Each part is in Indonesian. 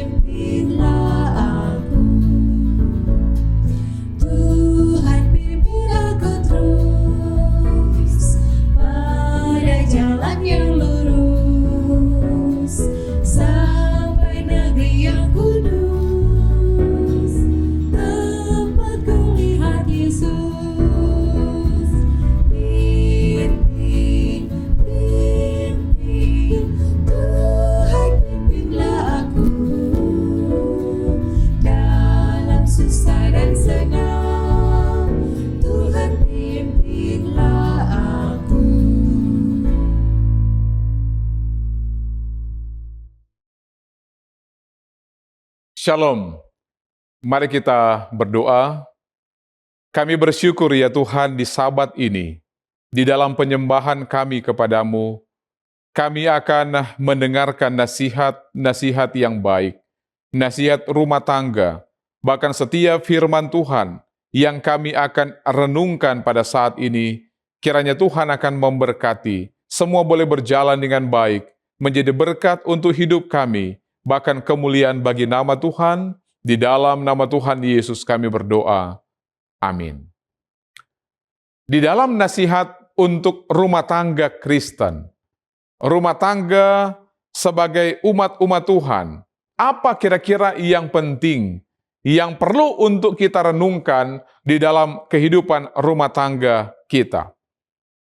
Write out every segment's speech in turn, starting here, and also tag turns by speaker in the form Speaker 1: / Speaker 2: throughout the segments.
Speaker 1: Pimpinlah aku, Tuhan pimpin aku terus pada jalan yang lurus sampai negeri yang kudus, tempat ku lihat Yesus. Pimpin, pimpin, Tuhan pimpinlah aku dalam susah dan senang, Tuhan pimpinlah aku.
Speaker 2: Shalom. Mari kita berdoa. Kami bersyukur ya Tuhan di Sabat ini, di dalam penyembahan kami kepadamu, kami akan mendengarkan nasihat-nasihat yang baik, nasihat rumah tangga, bahkan setiap firman Tuhan yang kami akan renungkan pada saat ini. Kiranya Tuhan akan memberkati, semua boleh berjalan dengan baik, menjadi berkat untuk hidup kami, bahkan kemuliaan bagi nama Tuhan. Di dalam nama Tuhan Yesus kami berdoa. Amin. Di dalam nasihat untuk rumah tangga Kristen, rumah tangga sebagai umat-umat Tuhan, apa kira-kira yang penting, yang perlu untuk kita renungkan di dalam kehidupan rumah tangga kita?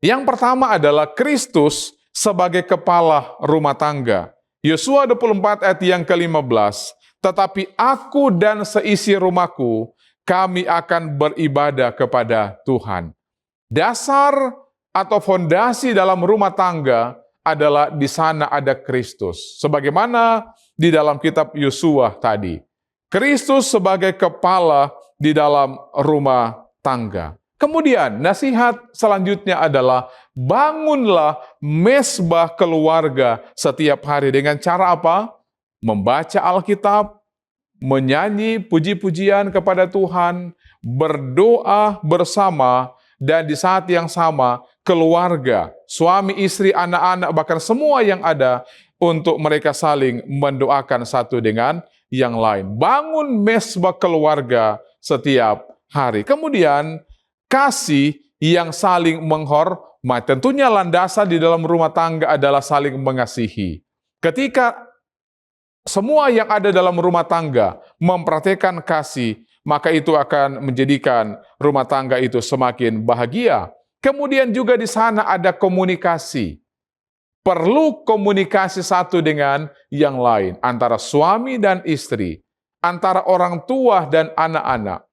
Speaker 2: Yang pertama adalah Kristus sebagai kepala rumah tangga. Yosua 24 ayat yang ke-15, tetapi aku dan seisi rumahku, kami akan beribadah kepada Tuhan. Dasar atau fondasi dalam rumah tangga adalah di sana ada Kristus. Sebagaimana di dalam kitab Yosua tadi. Kristus sebagai kepala di dalam rumah tangga. Kemudian nasihat selanjutnya adalah bangunlah mesbah keluarga setiap hari dengan cara apa? Membaca Alkitab, menyanyi puji-pujian kepada Tuhan, berdoa bersama, dan di saat yang sama keluarga, suami, istri, anak-anak, bahkan semua yang ada untuk mereka saling mendoakan satu dengan yang lain. Bangun mesbah keluarga setiap hari. Kemudian kasih yang saling menghormati. Tentunya landasan di dalam rumah tangga adalah saling mengasihi. Ketika semua yang ada dalam rumah tangga mempraktikkan kasih, maka itu akan menjadikan rumah tangga itu semakin bahagia. Kemudian juga di sana ada komunikasi. Perlu komunikasi satu dengan yang lain, antara suami dan istri, antara orang tua dan anak-anak.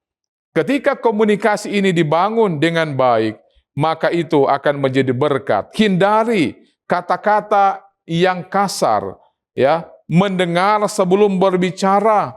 Speaker 2: Ketika komunikasi ini dibangun dengan baik, maka itu akan menjadi berkat. Hindari kata-kata yang kasar, ya, mendengar sebelum berbicara,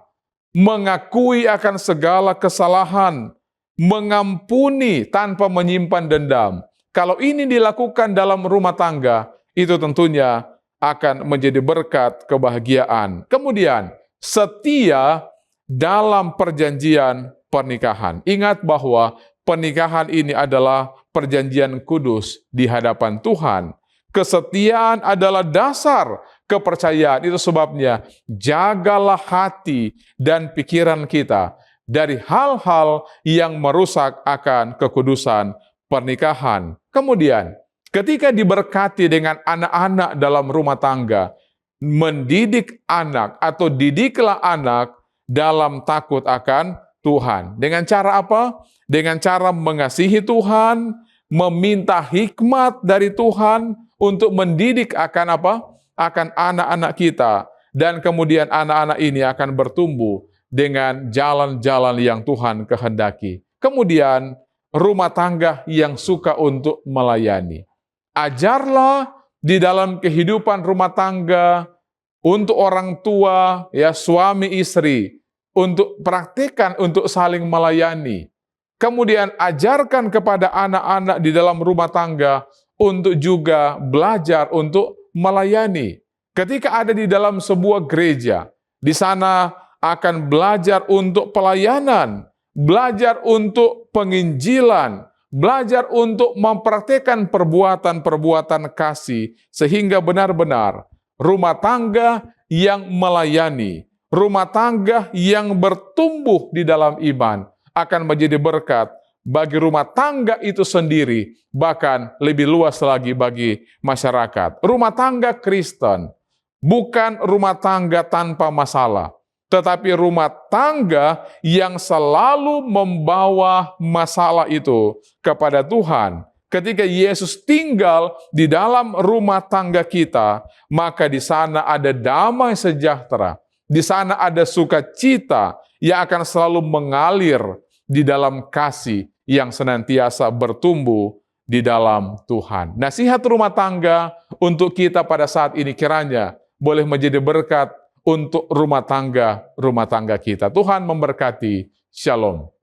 Speaker 2: mengakui akan segala kesalahan, mengampuni tanpa menyimpan dendam. Kalau ini dilakukan dalam rumah tangga, itu tentunya akan menjadi berkat kebahagiaan. Kemudian, setia dalam perjanjian pernikahan. Ingat bahwa pernikahan ini adalah perjanjian kudus di hadapan Tuhan. Kesetiaan adalah dasar kepercayaan. Itu sebabnya jagalah hati dan pikiran kita dari hal-hal yang merusak akan kekudusan pernikahan. Kemudian, ketika diberkati dengan anak-anak dalam rumah tangga, mendidik anak atau didiklah anak dalam takut akan Tuhan. Dengan cara apa? Dengan cara mengasihi Tuhan, meminta hikmat dari Tuhan untuk mendidik akan apa? Akan anak-anak kita. Dan kemudian anak-anak ini akan bertumbuh dengan jalan-jalan yang Tuhan kehendaki. Kemudian rumah tangga yang suka untuk melayani. Ajarlah di dalam kehidupan rumah tangga untuk orang tua, ya, suami istri, untuk praktikkan untuk saling melayani. Kemudian ajarkan kepada anak-anak di dalam rumah tangga untuk juga belajar untuk melayani. Ketika ada di dalam sebuah gereja, di sana akan belajar untuk pelayanan, belajar untuk penginjilan, belajar untuk mempraktikkan perbuatan-perbuatan kasih, sehingga benar-benar rumah tangga yang melayani, rumah tangga yang bertumbuh di dalam iman akan menjadi berkat bagi rumah tangga itu sendiri, bahkan lebih luas lagi bagi masyarakat. Rumah tangga Kristen bukan rumah tangga tanpa masalah, tetapi rumah tangga yang selalu membawa masalah itu kepada Tuhan. Ketika Yesus tinggal di dalam rumah tangga kita, maka di sana ada damai sejahtera, di sana ada sukacita yang akan selalu mengalir di dalam kasih yang senantiasa bertumbuh di dalam Tuhan. Nasihat rumah tangga untuk kita pada saat ini kiranya boleh menjadi berkat untuk rumah tangga kita. Tuhan memberkati. Shalom.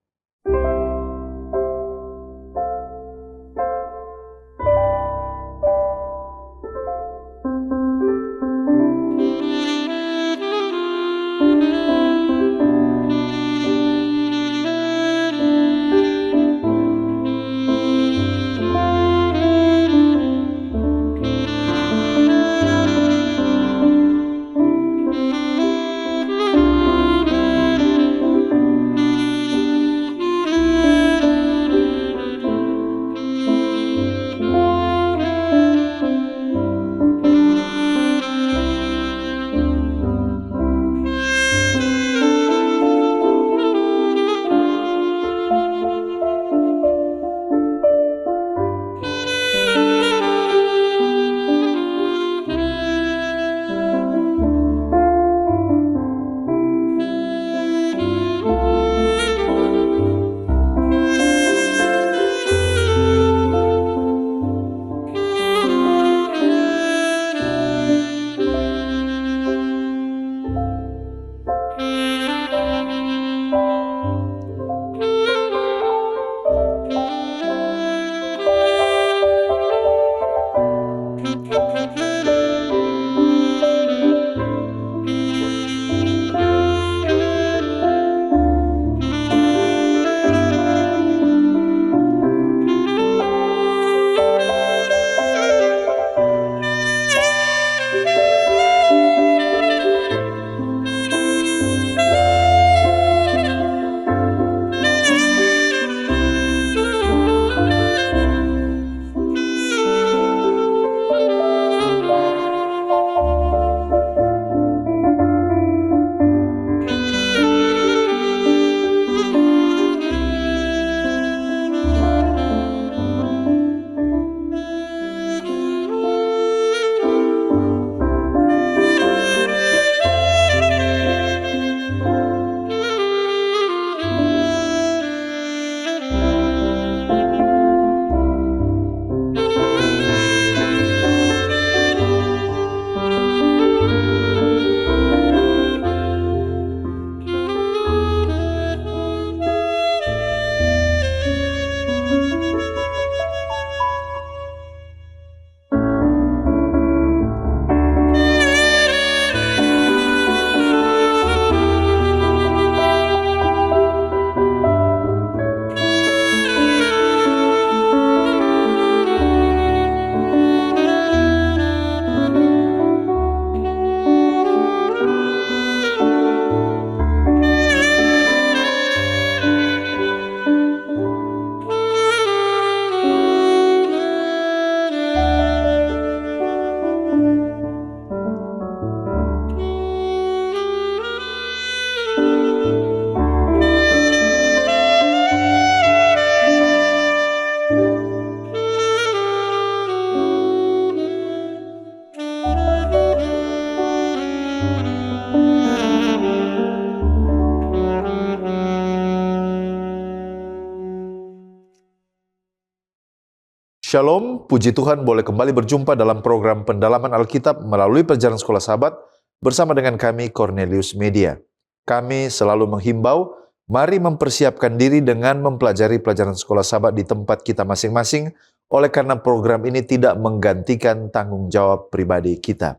Speaker 3: Shalom, puji Tuhan boleh kembali berjumpa dalam program pendalaman Alkitab melalui Perjalanan Sekolah Sahabat bersama dengan kami Cornelius Media. Kami selalu menghimbau, mari mempersiapkan diri dengan mempelajari pelajaran Sekolah Sahabat di tempat kita masing-masing, oleh karena program ini tidak menggantikan tanggung jawab pribadi kita.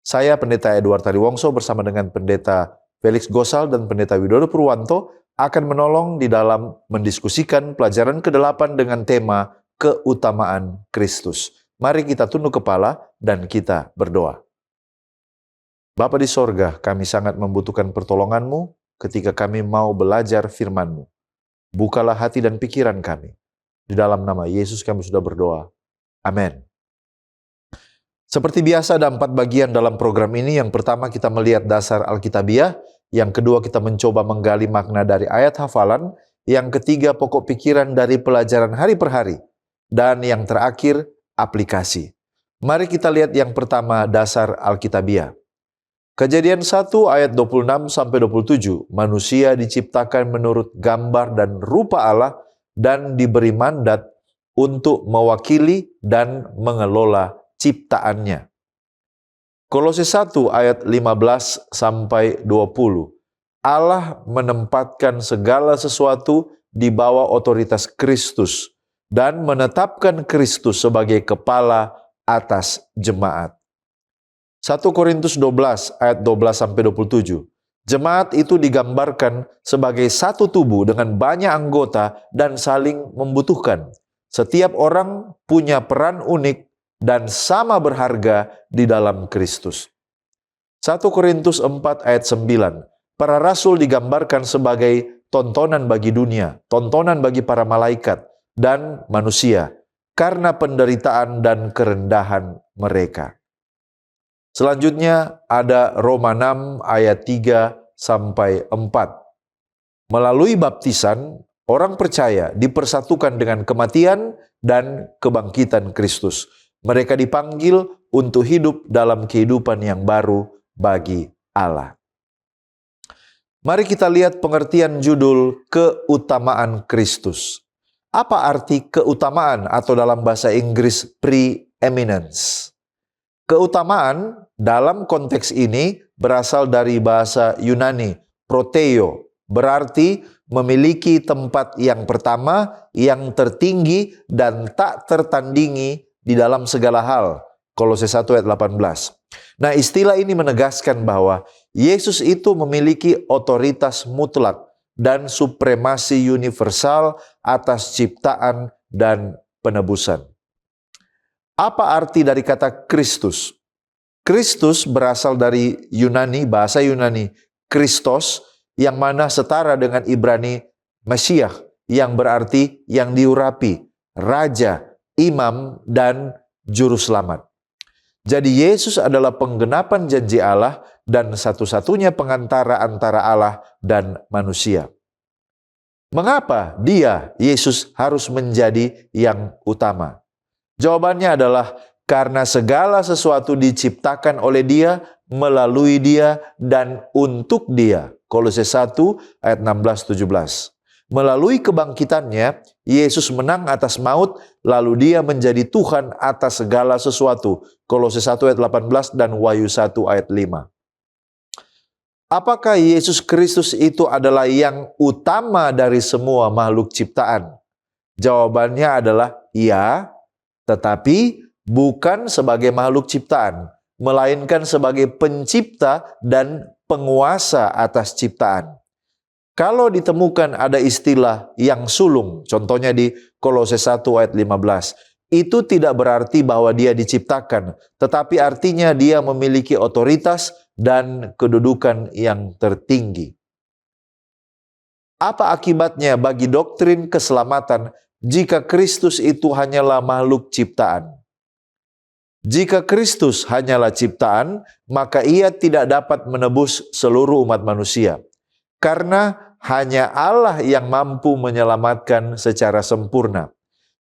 Speaker 3: Saya Pendeta Edward Tariwongso bersama dengan Pendeta Felix Gosal dan Pendeta Widodo Purwanto akan menolong di dalam mendiskusikan pelajaran ke-8 dengan tema keutamaan Kristus. Mari kita tunduk kepala dan kita berdoa. Bapa di sorga, kami sangat membutuhkan pertolongan-Mu ketika kami mau belajar firman-Mu. Bukalah hati dan pikiran kami. Di dalam nama Yesus kami sudah berdoa. Amin. Seperti biasa ada 4 bagian dalam program ini. Yang pertama kita melihat dasar Alkitabiah. Yang kedua kita mencoba menggali makna dari ayat hafalan. Yang ketiga pokok pikiran dari pelajaran hari per hari. Dan yang terakhir aplikasi. Mari kita lihat yang pertama, dasar Alkitabiah. Kejadian 1 ayat 26 sampai 27, manusia diciptakan menurut gambar dan rupa Allah dan diberi mandat untuk mewakili dan mengelola ciptaannya. Kolose 1 ayat 15 sampai 20. Allah menempatkan segala sesuatu di bawah otoritas Kristus dan menetapkan Kristus sebagai kepala atas jemaat. 1 Korintus 12 ayat 12 sampai 27. Jemaat itu digambarkan sebagai satu tubuh dengan banyak anggota dan saling membutuhkan. Setiap orang punya peran unik dan sama berharga di dalam Kristus. 1 Korintus 4 ayat 9. Para rasul digambarkan sebagai tontonan bagi dunia, tontonan bagi para malaikat dan manusia karena penderitaan dan kerendahan mereka. Selanjutnya ada Roma 6 ayat 3 sampai 4. Melalui baptisan, orang percaya dipersatukan dengan kematian dan kebangkitan Kristus. Mereka dipanggil untuk hidup dalam kehidupan yang baru bagi Allah. Mari kita lihat pengertian judul keutamaan Kristus. Apa arti keutamaan atau dalam bahasa Inggris preeminence? Keutamaan dalam konteks ini berasal dari bahasa Yunani, proteo, berarti memiliki tempat yang pertama, yang tertinggi, dan tak tertandingi di dalam segala hal. Kolose 1 ayat 18. Nah, istilah ini menegaskan bahwa Yesus itu memiliki otoritas mutlak dan supremasi universal atas ciptaan dan penebusan. Apa arti dari kata Kristus? Kristus berasal dari Yunani, bahasa Yunani, Kristos, yang mana setara dengan Ibrani Mesiah, yang berarti yang diurapi, raja, imam, dan juru selamat. Jadi Yesus adalah penggenapan janji Allah dan satu-satunya pengantara antara Allah dan manusia. Mengapa dia, Yesus, harus menjadi yang utama? Jawabannya adalah karena segala sesuatu diciptakan oleh Dia, melalui Dia, dan untuk Dia. Kolose 1 ayat 16-17. Melalui kebangkitannya, Yesus menang atas maut, lalu Dia menjadi Tuhan atas segala sesuatu. Kolose 1 ayat 18 dan Wahyu 1 ayat 5. Apakah Yesus Kristus itu adalah yang utama dari semua makhluk ciptaan? Jawabannya adalah ya, tetapi bukan sebagai makhluk ciptaan, melainkan sebagai pencipta dan penguasa atas ciptaan. Kalau ditemukan ada istilah yang sulung, contohnya di Kolose 1 ayat 15, itu tidak berarti bahwa dia diciptakan, tetapi artinya dia memiliki otoritas dan kedudukan yang tertinggi. Apa akibatnya bagi doktrin keselamatan jika Kristus itu hanyalah makhluk ciptaan? Jika Kristus hanyalah ciptaan, maka Ia tidak dapat menebus seluruh umat manusia. Karena hanya Allah yang mampu menyelamatkan secara sempurna.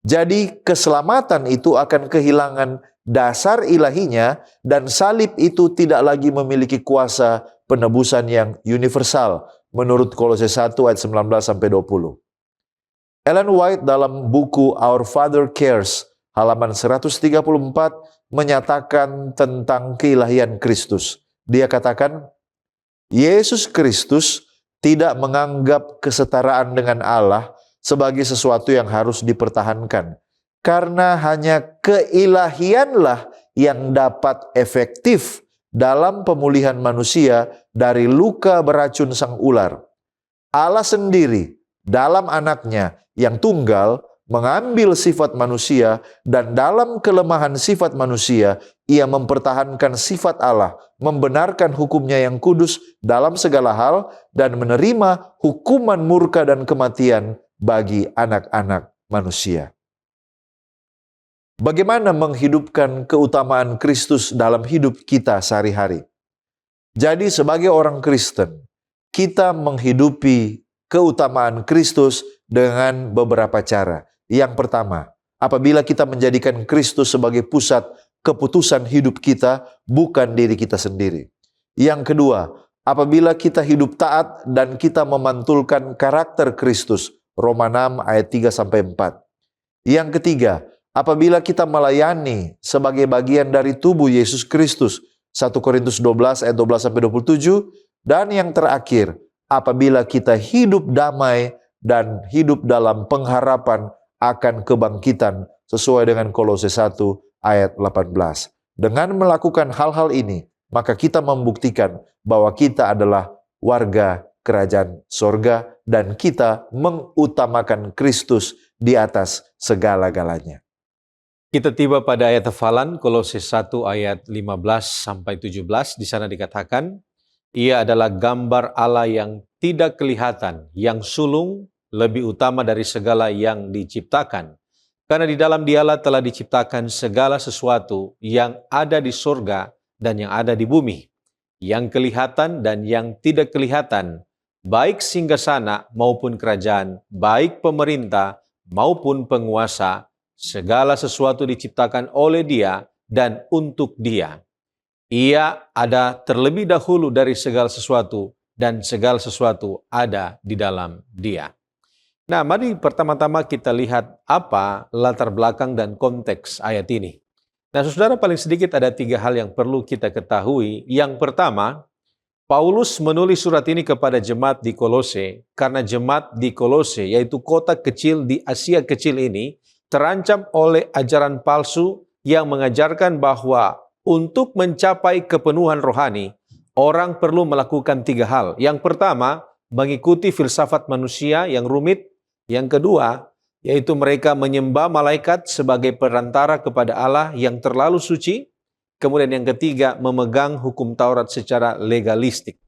Speaker 3: Jadi keselamatan itu akan kehilangan dasar ilahinya dan salib itu tidak lagi memiliki kuasa penebusan yang universal menurut Kolose 1 ayat 19-20. Ellen White dalam buku Our Father Cares halaman 134 menyatakan tentang keilahian Kristus. Dia katakan, Yesus Kristus tidak menganggap kesetaraan dengan Allah sebagai sesuatu yang harus dipertahankan. Karena hanya keilahianlah yang dapat efektif dalam pemulihan manusia dari luka beracun sang ular. Allah sendiri dalam anaknya yang tunggal mengambil sifat manusia, dan dalam kelemahan sifat manusia, ia mempertahankan sifat Allah, membenarkan hukumnya yang kudus dalam segala hal, dan menerima hukuman murka dan kematian bagi anak-anak manusia. Bagaimana menghidupkan keutamaan Kristus dalam hidup kita sehari-hari? Jadi sebagai orang Kristen, kita menghidupi keutamaan Kristus dengan beberapa cara. Yang pertama, apabila kita menjadikan Kristus sebagai pusat keputusan hidup kita, bukan diri kita sendiri. Yang kedua, apabila kita hidup taat dan kita memantulkan karakter Kristus, Roma 6 ayat 3-4. Yang ketiga, apabila kita melayani sebagai bagian dari tubuh Yesus Kristus, 1 Korintus 12 ayat 12-27. Dan yang terakhir, apabila kita hidup damai dan hidup dalam pengharapan akan kebangkitan sesuai dengan Kolose 1 ayat 18. Dengan melakukan hal-hal ini, maka kita membuktikan bahwa kita adalah warga kerajaan sorga dan kita mengutamakan Kristus di atas segala-galanya.
Speaker 4: Kita tiba pada ayat hafalan Kolose 1 ayat 15-17. Di sana dikatakan, ia adalah gambar Allah yang tidak kelihatan, yang sulung, lebih utama dari segala yang diciptakan. Karena di dalam Dialah telah diciptakan segala sesuatu yang ada di surga dan yang ada di bumi, yang kelihatan dan yang tidak kelihatan, baik singgasana maupun kerajaan, baik pemerintah maupun penguasa, segala sesuatu diciptakan oleh Dia dan untuk Dia. Ia ada terlebih dahulu dari segala sesuatu dan segala sesuatu ada di dalam Dia. Nah, mari pertama-tama kita lihat apa latar belakang dan konteks ayat ini. Nah, saudara, paling sedikit ada 3 hal yang perlu kita ketahui. Yang pertama, Paulus menulis surat ini kepada jemaat di Kolose, karena jemaat di Kolose, yaitu kota kecil di Asia Kecil ini, terancam oleh ajaran palsu yang mengajarkan bahwa untuk mencapai kepenuhan rohani, orang perlu melakukan 3 hal. Yang pertama, mengikuti filsafat manusia yang rumit. Yang kedua, yaitu mereka menyembah malaikat sebagai perantara kepada Allah yang terlalu suci. Kemudian yang ketiga, memegang hukum Taurat secara legalistik.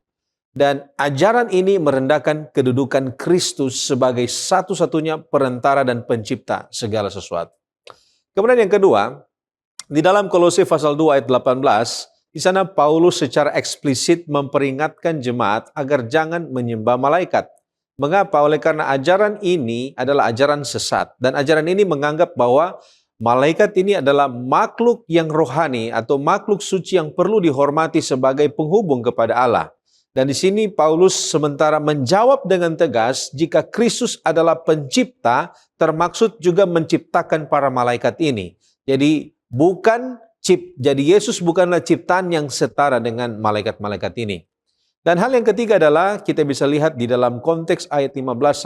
Speaker 4: Dan ajaran ini merendahkan kedudukan Kristus sebagai satu-satunya perantara dan pencipta segala sesuatu. Kemudian yang kedua, di dalam Kolose pasal 2 ayat 18, di sana Paulus secara eksplisit memperingatkan jemaat agar jangan menyembah malaikat. Mengapa? Oleh karena ajaran ini adalah ajaran sesat. Dan ajaran ini menganggap bahwa malaikat ini adalah makhluk yang rohani atau makhluk suci yang perlu dihormati sebagai penghubung kepada Allah. Dan di sini Paulus sementara menjawab dengan tegas jika Kristus adalah pencipta, termaksud juga menciptakan para malaikat ini. Jadi Yesus bukanlah ciptaan yang setara dengan malaikat-malaikat ini. Dan hal yang ketiga adalah kita bisa lihat di dalam konteks ayat 15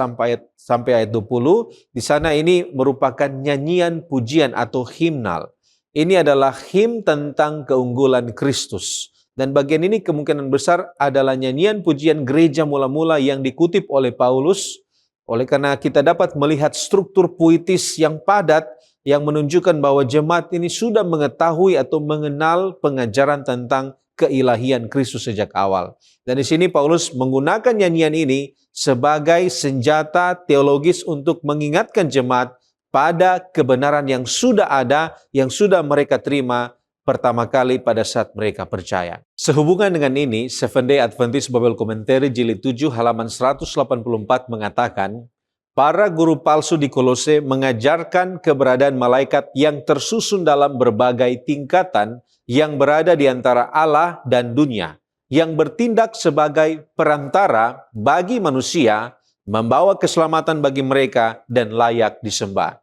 Speaker 4: sampai ayat 20. Di sana ini merupakan nyanyian pujian atau himnal. Ini adalah him tentang keunggulan Kristus. Dan bagian ini kemungkinan besar adalah nyanyian pujian gereja mula-mula yang dikutip oleh Paulus. Oleh karena kita dapat melihat struktur puitis yang padat yang menunjukkan bahwa jemaat ini sudah mengetahui atau mengenal pengajaran tentang keilahian Kristus sejak awal. Dan di sini Paulus menggunakan nyanyian ini sebagai senjata teologis untuk mengingatkan jemaat pada kebenaran yang sudah ada, yang sudah mereka terima pertama kali pada saat mereka percaya. Sehubungan dengan ini, Seventh Day Adventist Bible Commentary jilid 7 halaman 184 mengatakan, para guru palsu di Kolose mengajarkan keberadaan malaikat yang tersusun dalam berbagai tingkatan yang berada di antara Allah dan dunia, yang bertindak sebagai perantara bagi manusia, membawa keselamatan bagi mereka dan layak disembah.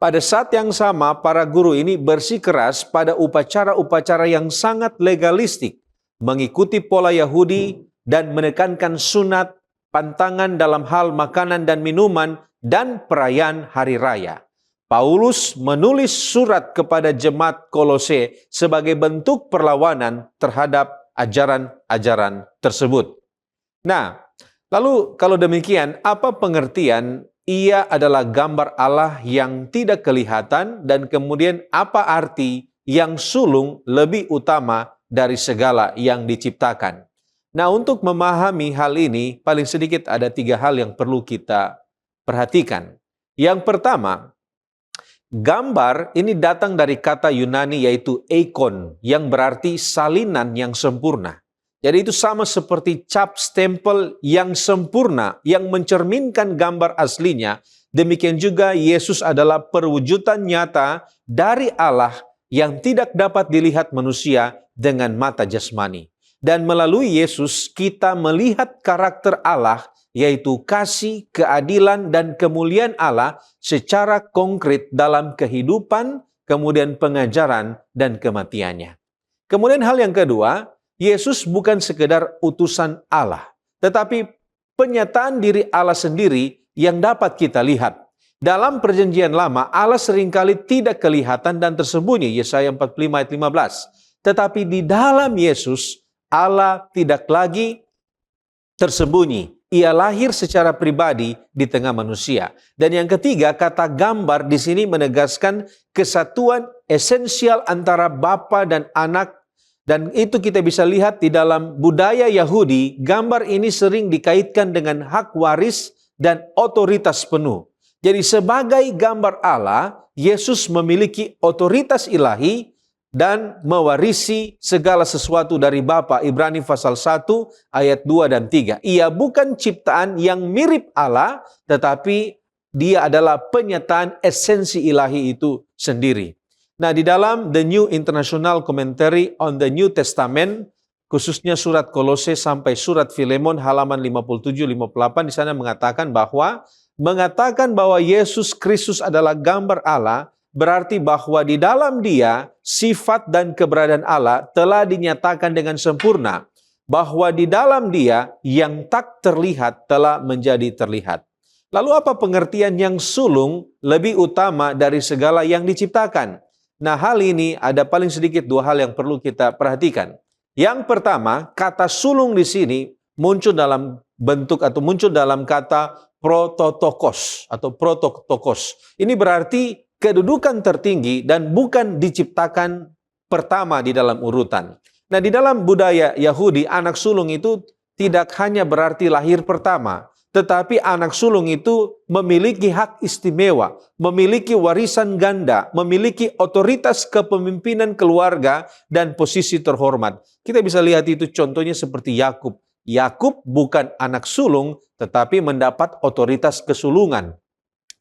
Speaker 4: Pada saat yang sama, para guru ini bersikeras pada upacara-upacara yang sangat legalistik, mengikuti pola Yahudi dan menekankan sunat, pantangan dalam hal makanan dan minuman, dan perayaan hari raya. Paulus menulis surat kepada jemaat Kolose sebagai bentuk perlawanan terhadap ajaran-ajaran tersebut. Nah, lalu kalau demikian, apa pengertian ia adalah gambar Allah yang tidak kelihatan, dan kemudian apa arti yang sulung lebih utama dari segala yang diciptakan. Nah, untuk memahami hal ini, paling sedikit ada 3 hal yang perlu kita perhatikan. Yang pertama, gambar ini datang dari kata Yunani yaitu eikon, yang berarti salinan yang sempurna. Jadi itu sama seperti cap stempel yang sempurna, yang mencerminkan gambar aslinya. Demikian juga Yesus adalah perwujudan nyata dari Allah yang tidak dapat dilihat manusia dengan mata jasmani. Dan melalui Yesus kita melihat karakter Allah, yaitu kasih, keadilan, dan kemuliaan Allah secara konkret dalam kehidupan, kemudian pengajaran, dan kematiannya. Kemudian hal yang kedua, Yesus bukan sekedar utusan Allah, tetapi penyataan diri Allah sendiri yang dapat kita lihat. Dalam perjanjian lama, Allah seringkali tidak kelihatan dan tersembunyi, Yesaya 45 ayat 15. Tetapi di dalam Yesus, Allah tidak lagi tersembunyi. Ia lahir secara pribadi di tengah manusia. Dan yang ketiga, kata gambar di sini menegaskan kesatuan esensial antara Bapa dan Anak. Dan itu kita bisa lihat di dalam budaya Yahudi, gambar ini sering dikaitkan dengan hak waris dan otoritas penuh. Jadi sebagai gambar Allah, Yesus memiliki otoritas ilahi dan mewarisi segala sesuatu dari Bapa. Ibrani pasal 1 ayat 2 dan 3. Ia bukan ciptaan yang mirip Allah, tetapi dia adalah penyataan esensi ilahi itu sendiri. Nah, di dalam The New International Commentary on the New Testament, khususnya surat Kolose sampai surat Filemon halaman 57-58, di sana mengatakan bahwa Yesus Kristus adalah gambar Allah, berarti bahwa di dalam Dia sifat dan keberadaan Allah telah dinyatakan dengan sempurna, bahwa di dalam Dia yang tak terlihat telah menjadi terlihat. Lalu apa pengertian yang sulung lebih utama dari segala yang diciptakan? Nah, hal ini ada paling sedikit 2 hal yang perlu kita perhatikan. Yang pertama, kata sulung di sini muncul dalam bentuk atau muncul dalam kata prototokos atau prototokos. Ini berarti kedudukan tertinggi dan bukan diciptakan pertama di dalam urutan. Nah, di dalam budaya Yahudi, anak sulung itu tidak hanya berarti lahir pertama, tetapi anak sulung itu memiliki hak istimewa, memiliki warisan ganda, memiliki otoritas kepemimpinan keluarga dan posisi terhormat. Kita bisa lihat itu contohnya seperti Yakub. Yakub bukan anak sulung, tetapi mendapat otoritas kesulungan.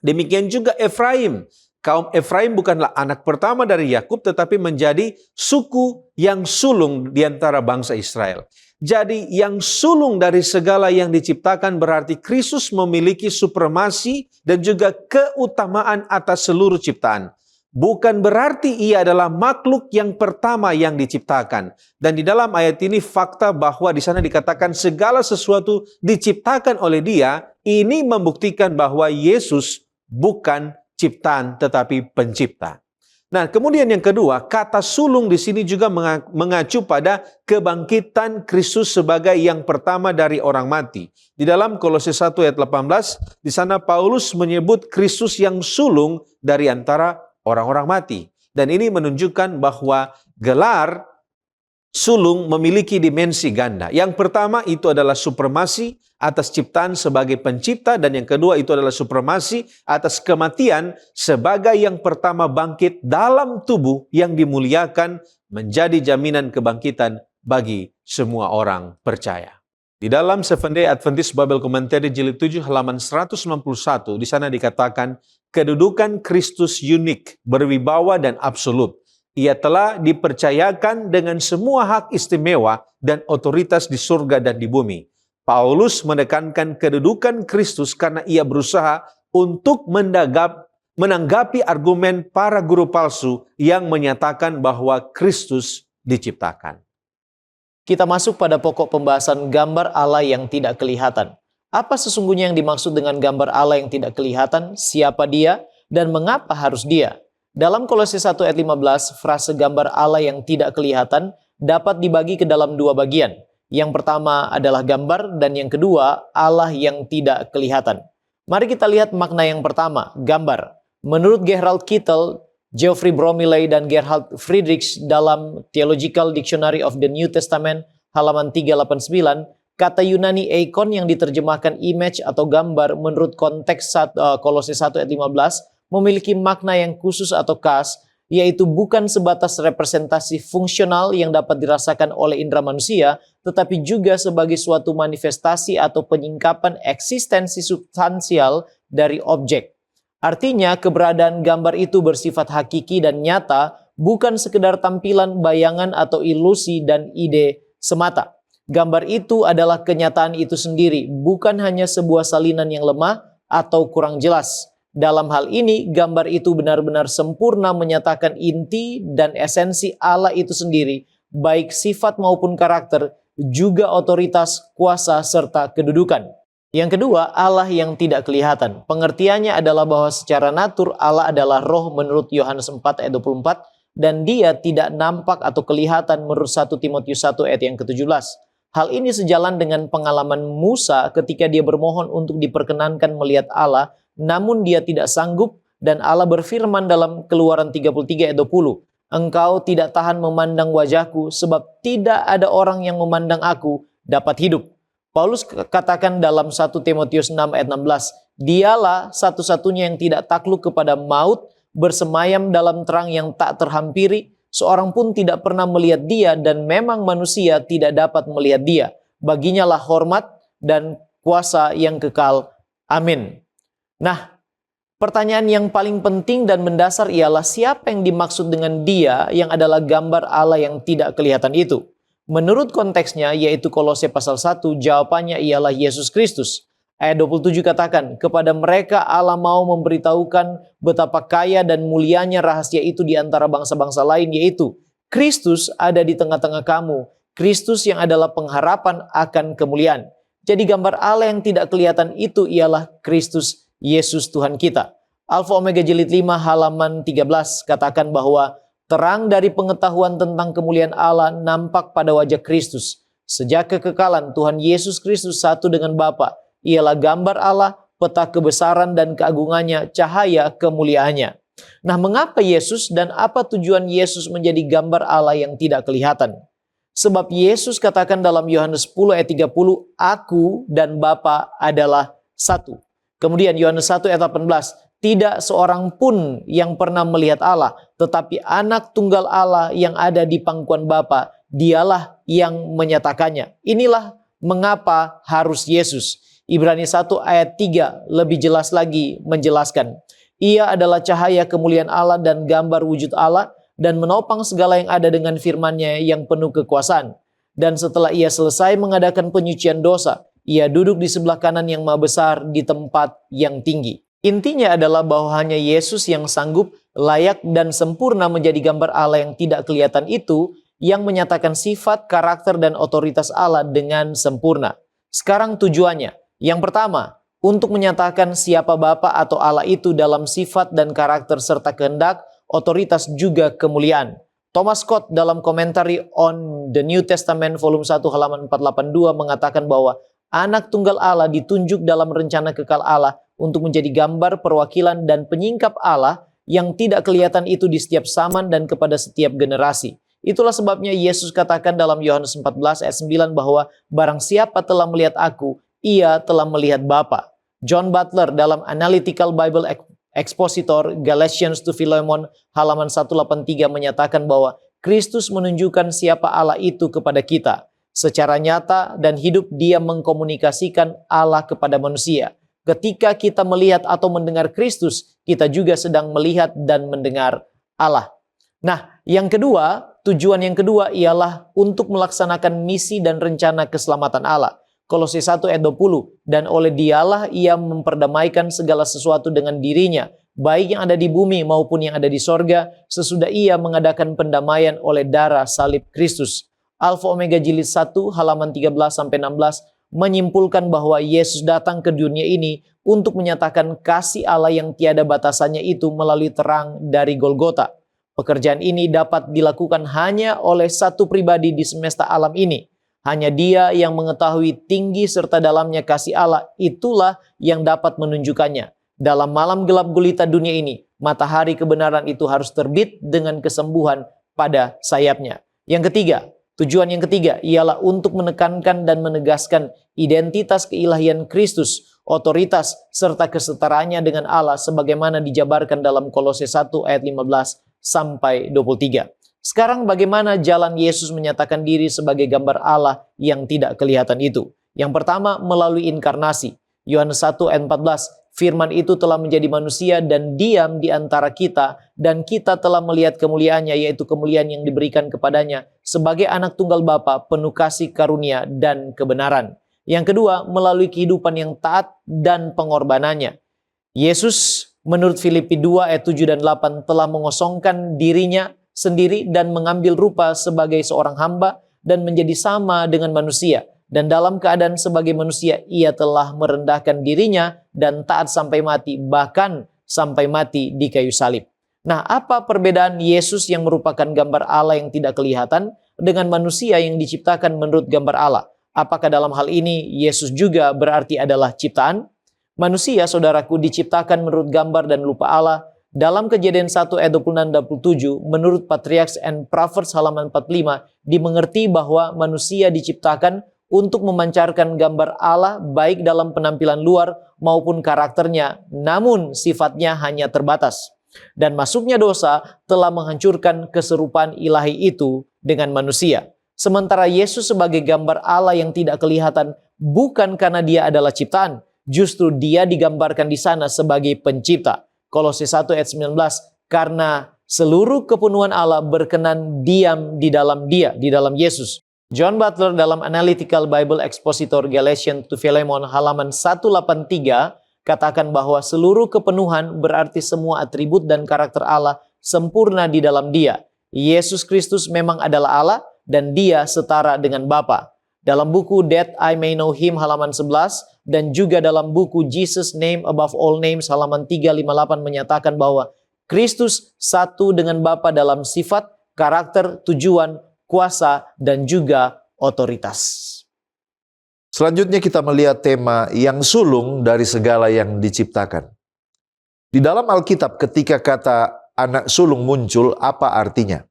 Speaker 4: Demikian juga Efraim. Kaum Efraim bukanlah anak pertama dari Yakub, tetapi menjadi suku yang sulung di antara bangsa Israel. Jadi yang sulung dari segala yang diciptakan berarti Kristus memiliki supremasi dan juga keutamaan atas seluruh ciptaan. Bukan berarti ia adalah makhluk yang pertama yang diciptakan. Dan di dalam ayat ini fakta bahwa di sana dikatakan segala sesuatu diciptakan oleh Dia, ini membuktikan bahwa Yesus bukan ciptaan tetapi pencipta. Nah, kemudian yang kedua, kata sulung di sini juga mengacu pada kebangkitan Kristus sebagai yang pertama dari orang mati. Di dalam Kolose 1 ayat 18, di sana Paulus menyebut Kristus yang sulung dari antara orang-orang mati. Dan ini menunjukkan bahwa gelar sulung memiliki dimensi ganda. Yang pertama itu adalah supremasi atas ciptaan sebagai pencipta, dan yang kedua itu adalah supremasi atas kematian sebagai yang pertama bangkit dalam tubuh yang dimuliakan, menjadi jaminan kebangkitan bagi semua orang percaya. Di dalam Seventh-day Adventist Bible Commentary jilid 7 halaman 191, di sana dikatakan kedudukan Kristus unik, berwibawa dan absolut. Ia telah dipercayakan dengan semua hak istimewa dan otoritas di surga dan di bumi. Paulus menekankan kedudukan Kristus karena ia berusaha untuk menanggapi argumen para guru palsu yang menyatakan bahwa Kristus diciptakan.
Speaker 5: Kita masuk pada pokok pembahasan gambar Allah yang tidak kelihatan. Apa sesungguhnya yang dimaksud dengan gambar Allah yang tidak kelihatan? Siapa Dia? Dan mengapa harus Dia? Dalam Kolose 1 ayat 15, frase gambar Allah yang tidak kelihatan dapat dibagi ke dalam 2 bagian. Yang pertama adalah gambar dan yang kedua Allah yang tidak kelihatan. Mari kita lihat makna yang pertama, gambar. Menurut Gerald Kittel, Geoffrey Bromiley, dan Gerhard Friedrichs dalam Theological Dictionary of the New Testament halaman 389, kata Yunani eikon yang diterjemahkan image atau gambar menurut konteks Kolose 1 ayat 15 memiliki makna yang khusus atau khas, yaitu bukan sebatas representasi fungsional yang dapat dirasakan oleh indera manusia, tetapi juga sebagai suatu manifestasi atau penyingkapan eksistensi substansial dari objek. Artinya, keberadaan gambar itu bersifat hakiki dan nyata, bukan sekedar tampilan, bayangan, atau ilusi dan ide semata. Gambar itu adalah kenyataan itu sendiri, bukan hanya sebuah salinan yang lemah atau kurang jelas. Dalam hal ini, gambar itu benar-benar sempurna menyatakan inti dan esensi Allah itu sendiri, baik sifat maupun karakter, juga otoritas, kuasa, serta kedudukan. Yang kedua, Allah yang tidak kelihatan. Pengertiannya adalah bahwa secara natur Allah adalah roh menurut Yohanes 4 ayat 24, dan dia tidak nampak atau kelihatan menurut 1 Timotius 1 ayat yang ke-17. Hal ini sejalan dengan pengalaman Musa ketika dia bermohon untuk diperkenankan melihat Allah, namun dia tidak sanggup, dan Allah berfirman dalam Keluaran 33 ayat 20, "Engkau tidak tahan memandang wajahku, sebab tidak ada orang yang memandang aku dapat hidup." Paulus katakan dalam 1 Timotius 6 ayat 16, "Dialah satu-satunya yang tidak takluk kepada maut, bersemayam dalam terang yang tak terhampiri, seorang pun tidak pernah melihat dia, dan memang manusia tidak dapat melihat dia. Baginya lah hormat dan kuasa yang kekal. Amin." Nah, pertanyaan yang paling penting dan mendasar ialah siapa yang dimaksud dengan dia yang adalah gambar Allah yang tidak kelihatan itu? Menurut konteksnya, yaitu Kolose pasal 1, jawabannya ialah Yesus Kristus. Ayat 27 katakan, "Kepada mereka Allah mau memberitahukan betapa kaya dan mulianya rahasia itu di antara bangsa-bangsa lain, yaitu Kristus ada di tengah-tengah kamu, Kristus yang adalah pengharapan akan kemuliaan." Jadi gambar Allah yang tidak kelihatan itu ialah Kristus Yesus Tuhan kita. Alfa Omega jilid 5 halaman 13 katakan bahwa terang dari pengetahuan tentang kemuliaan Allah nampak pada wajah Kristus. Sejak kekekalan Tuhan Yesus Kristus satu dengan Bapa. Ialah gambar Allah, peta kebesaran dan keagungannya, cahaya kemuliaannya. Nah, mengapa Yesus dan apa tujuan Yesus menjadi gambar Allah yang tidak kelihatan? Sebab Yesus katakan dalam Yohanes 10 ayat 30, "Aku dan Bapa adalah satu." Kemudian Yohanes 1 ayat 18, "Tidak seorang pun yang pernah melihat Allah, tetapi anak tunggal Allah yang ada di pangkuan Bapa, dialah yang menyatakannya." Inilah mengapa harus Yesus. Ibrani 1 ayat 3 lebih jelas lagi menjelaskan, "Ia adalah cahaya kemuliaan Allah dan gambar wujud Allah, dan menopang segala yang ada dengan firman-Nya yang penuh kekuasaan. Dan setelah ia selesai mengadakan penyucian dosa, ia duduk di sebelah kanan yang maha besar di tempat yang tinggi." Intinya adalah bahwa hanya Yesus yang sanggup, layak, dan sempurna menjadi gambar Allah yang tidak kelihatan itu, yang menyatakan sifat, karakter, dan otoritas Allah dengan sempurna. Sekarang tujuannya. Yang pertama, untuk menyatakan siapa Bapa atau Allah itu dalam sifat dan karakter serta kehendak, otoritas juga kemuliaan. Thomas Scott dalam komentari on the New Testament volume 1 halaman 482 mengatakan bahwa anak tunggal Allah ditunjuk dalam rencana kekal Allah untuk menjadi gambar, perwakilan, dan penyingkap Allah yang tidak kelihatan itu di setiap zaman dan kepada setiap generasi. Itulah sebabnya Yesus katakan dalam Yohanes 14 ayat 9 bahwa barang siapa telah melihat aku, ia telah melihat Bapa. John Butler dalam Analytical Bible Expositor Galatians to Philemon halaman 183 menyatakan bahwa Kristus menunjukkan siapa Allah itu kepada kita. Secara nyata dan hidup dia mengkomunikasikan Allah kepada manusia. Ketika kita melihat atau mendengar Kristus, kita juga sedang melihat dan mendengar Allah. Nah, yang kedua, tujuan yang kedua ialah untuk melaksanakan misi dan rencana keselamatan Allah. Kolose 1 ayat 20, "Dan oleh dialah ia memperdamaikan segala sesuatu dengan dirinya, baik yang ada di bumi maupun yang ada di sorga, sesudah ia mengadakan pendamaian oleh darah salib Kristus." Alfa Omega jilid 1 halaman 13-16 menyimpulkan bahwa Yesus datang ke dunia ini untuk menyatakan kasih Allah yang tiada batasannya itu melalui terang dari Golgota. Pekerjaan ini dapat dilakukan hanya oleh satu pribadi di semesta alam ini. Hanya Dia yang mengetahui tinggi serta dalamnya kasih Allah, itulah yang dapat menunjukkannya. Dalam malam gelap gulita dunia ini, matahari kebenaran itu harus terbit dengan kesembuhan pada sayapnya. Yang ketiga, tujuan yang ketiga ialah untuk menekankan dan menegaskan identitas keilahian Kristus, otoritas, serta kesetaraannya dengan Allah sebagaimana dijabarkan dalam Kolose 1 ayat 15 sampai 23. Sekarang bagaimana jalan Yesus menyatakan diri sebagai gambar Allah yang tidak kelihatan itu? Yang pertama, melalui inkarnasi. Yohanes 1 ayat 14, firman itu telah menjadi manusia dan diam di antara kita, dan kita telah melihat kemuliaannya, yaitu kemuliaan yang diberikan kepadanya sebagai anak tunggal Bapa, penuh kasih karunia dan kebenaran. Yang kedua, melalui kehidupan yang taat dan pengorbanannya. Yesus menurut Filipi 2 ayat 7 dan 8 telah mengosongkan dirinya sendiri dan mengambil rupa sebagai seorang hamba dan menjadi sama dengan manusia. Dan dalam keadaan sebagai manusia, ia telah merendahkan dirinya dan taat sampai mati, bahkan sampai mati di kayu salib. Nah, apa perbedaan Yesus yang merupakan gambar Allah yang tidak kelihatan dengan manusia yang diciptakan menurut gambar Allah? Apakah dalam hal ini Yesus juga berarti adalah ciptaan? Manusia, saudaraku, diciptakan menurut gambar dan rupa Allah. Dalam Kejadian 1 ayat 26-27, menurut Patriarchs and Prophets halaman 45, dimengerti bahwa manusia diciptakan untuk memancarkan gambar Allah baik dalam penampilan luar maupun karakternya, namun sifatnya hanya terbatas. Dan masuknya dosa telah menghancurkan keserupaan ilahi itu dengan manusia. Sementara Yesus sebagai gambar Allah yang tidak kelihatan bukan karena dia adalah ciptaan, justru dia digambarkan di sana sebagai pencipta. Kolose 1 ayat 19, karena seluruh kepenuhan Allah berkenan diam di dalam dia, di dalam Yesus. John Butler dalam Analytical Bible Expositor Galatians to Philemon halaman 183 katakan bahwa seluruh kepenuhan berarti semua atribut dan karakter Allah sempurna di dalam dia. Yesus Kristus memang adalah Allah dan dia setara dengan Bapa. Dalam buku That I May Know Him halaman 11 dan juga dalam buku Jesus Name Above All Names halaman 358 menyatakan bahwa Kristus satu dengan Bapa dalam sifat, karakter, tujuan, kuasa, dan juga otoritas.
Speaker 3: Selanjutnya kita melihat tema yang sulung dari segala yang diciptakan. Di dalam Alkitab ketika kata anak sulung muncul, apa artinya?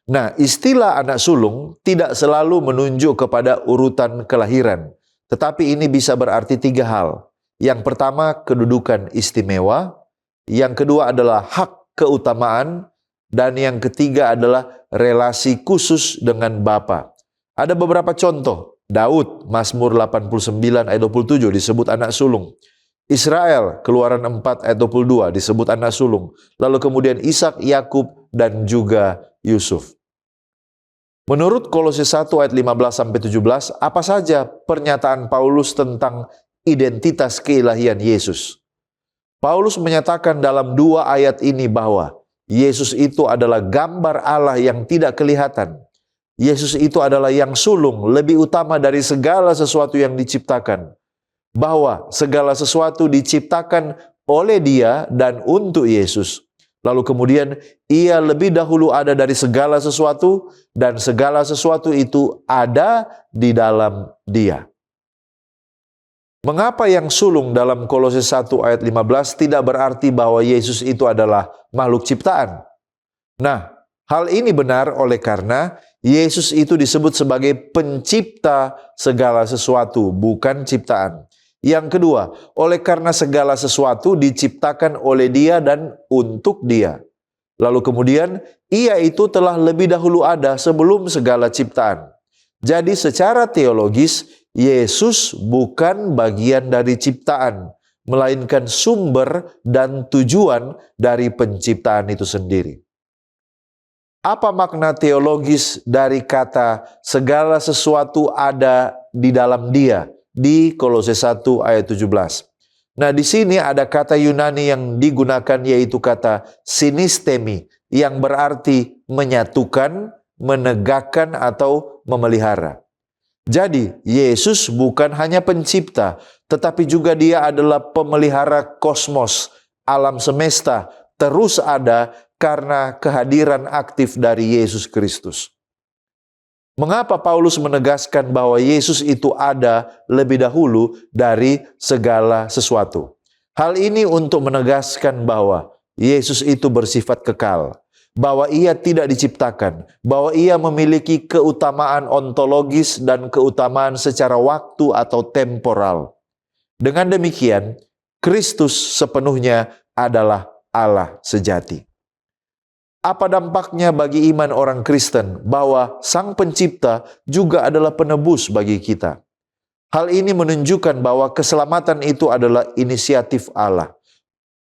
Speaker 3: Nah, istilah anak sulung tidak selalu menunjuk kepada urutan kelahiran, tetapi ini bisa berarti tiga hal. Yang pertama, kedudukan istimewa. Yang kedua adalah hak keutamaan. Dan yang ketiga adalah relasi khusus dengan Bapa. Ada beberapa contoh. Daud, Mazmur 89 ayat 27 disebut anak sulung. Israel, Keluaran 4 ayat 22 disebut anak sulung. Lalu kemudian Ishak, Yakub, dan juga Yusuf. Menurut Kolose 1 ayat 15-17, apa saja pernyataan Paulus tentang identitas keilahian Yesus? Paulus menyatakan dalam 2 ayat ini bahwa Yesus itu adalah gambar Allah yang tidak kelihatan. Yesus itu adalah yang sulung, lebih utama dari segala sesuatu yang diciptakan. Bahwa segala sesuatu diciptakan oleh Dia dan untuk Yesus. Lalu kemudian ia lebih dahulu ada dari segala sesuatu dan segala sesuatu itu ada di dalam Dia. Mengapa yang sulung dalam Kolose 1 ayat 15 tidak berarti bahwa Yesus itu adalah makhluk ciptaan? Nah, hal ini benar oleh karena Yesus itu disebut sebagai pencipta segala sesuatu, bukan ciptaan. Yang kedua, oleh karena segala sesuatu diciptakan oleh Dia dan untuk Dia. Lalu kemudian, Ia itu telah lebih dahulu ada sebelum segala ciptaan. Jadi secara teologis, Yesus bukan bagian dari ciptaan, melainkan sumber dan tujuan dari penciptaan itu sendiri. Apa makna teologis dari kata segala sesuatu ada di dalam Dia? Di Kolose 1 ayat 17. Nah, di sini ada kata Yunani yang digunakan yaitu kata sinistemi yang berarti menyatukan, menegakkan atau memelihara. Jadi, Yesus bukan hanya pencipta, tetapi juga Dia adalah pemelihara kosmos, alam semesta, terus ada karena kehadiran aktif dari Yesus Kristus. Mengapa Paulus menegaskan bahwa Yesus itu ada lebih dahulu dari segala sesuatu? Hal ini untuk menegaskan bahwa Yesus itu bersifat kekal, bahwa ia tidak diciptakan, bahwa ia memiliki keutamaan ontologis dan keutamaan secara waktu atau temporal. Dengan demikian, Kristus sepenuhnya adalah Allah sejati. Apa dampaknya bagi iman orang Kristen bahwa Sang Pencipta juga adalah penebus bagi kita? Hal ini menunjukkan bahwa keselamatan itu adalah inisiatif Allah.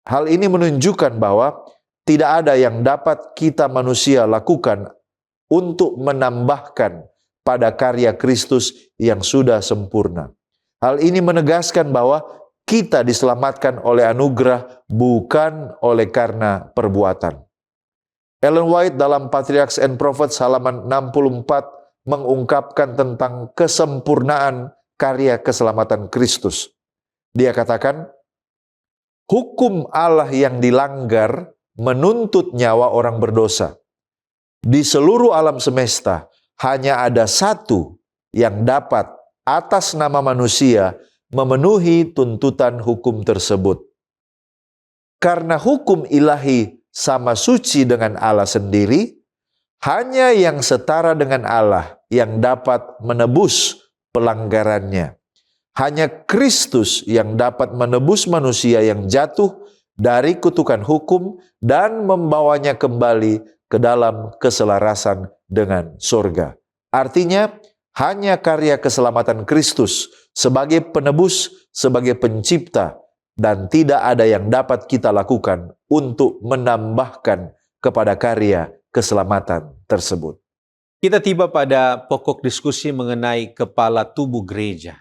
Speaker 3: Hal ini menunjukkan bahwa tidak ada yang dapat kita manusia lakukan untuk menambahkan pada karya Kristus yang sudah sempurna. Hal ini menegaskan bahwa kita diselamatkan oleh anugerah, bukan oleh karena perbuatan. Ellen White dalam Patriarchs and Prophets halaman 64 mengungkapkan tentang kesempurnaan karya keselamatan Kristus. Dia katakan, hukum Allah yang dilanggar menuntut nyawa orang berdosa. Di seluruh alam semesta hanya ada satu yang dapat atas nama manusia memenuhi tuntutan hukum tersebut. Karena hukum ilahi sama suci dengan Allah sendiri, hanya yang setara dengan Allah yang dapat menebus pelanggarannya. Hanya Kristus yang dapat menebus manusia yang jatuh dari kutukan hukum dan membawanya kembali ke dalam keselarasan dengan surga. Artinya, hanya karya keselamatan Kristus sebagai penebus, sebagai pencipta, dan tidak ada yang dapat kita lakukan untuk menambahkan kepada karya keselamatan tersebut.
Speaker 4: Kita tiba pada pokok diskusi mengenai kepala tubuh gereja.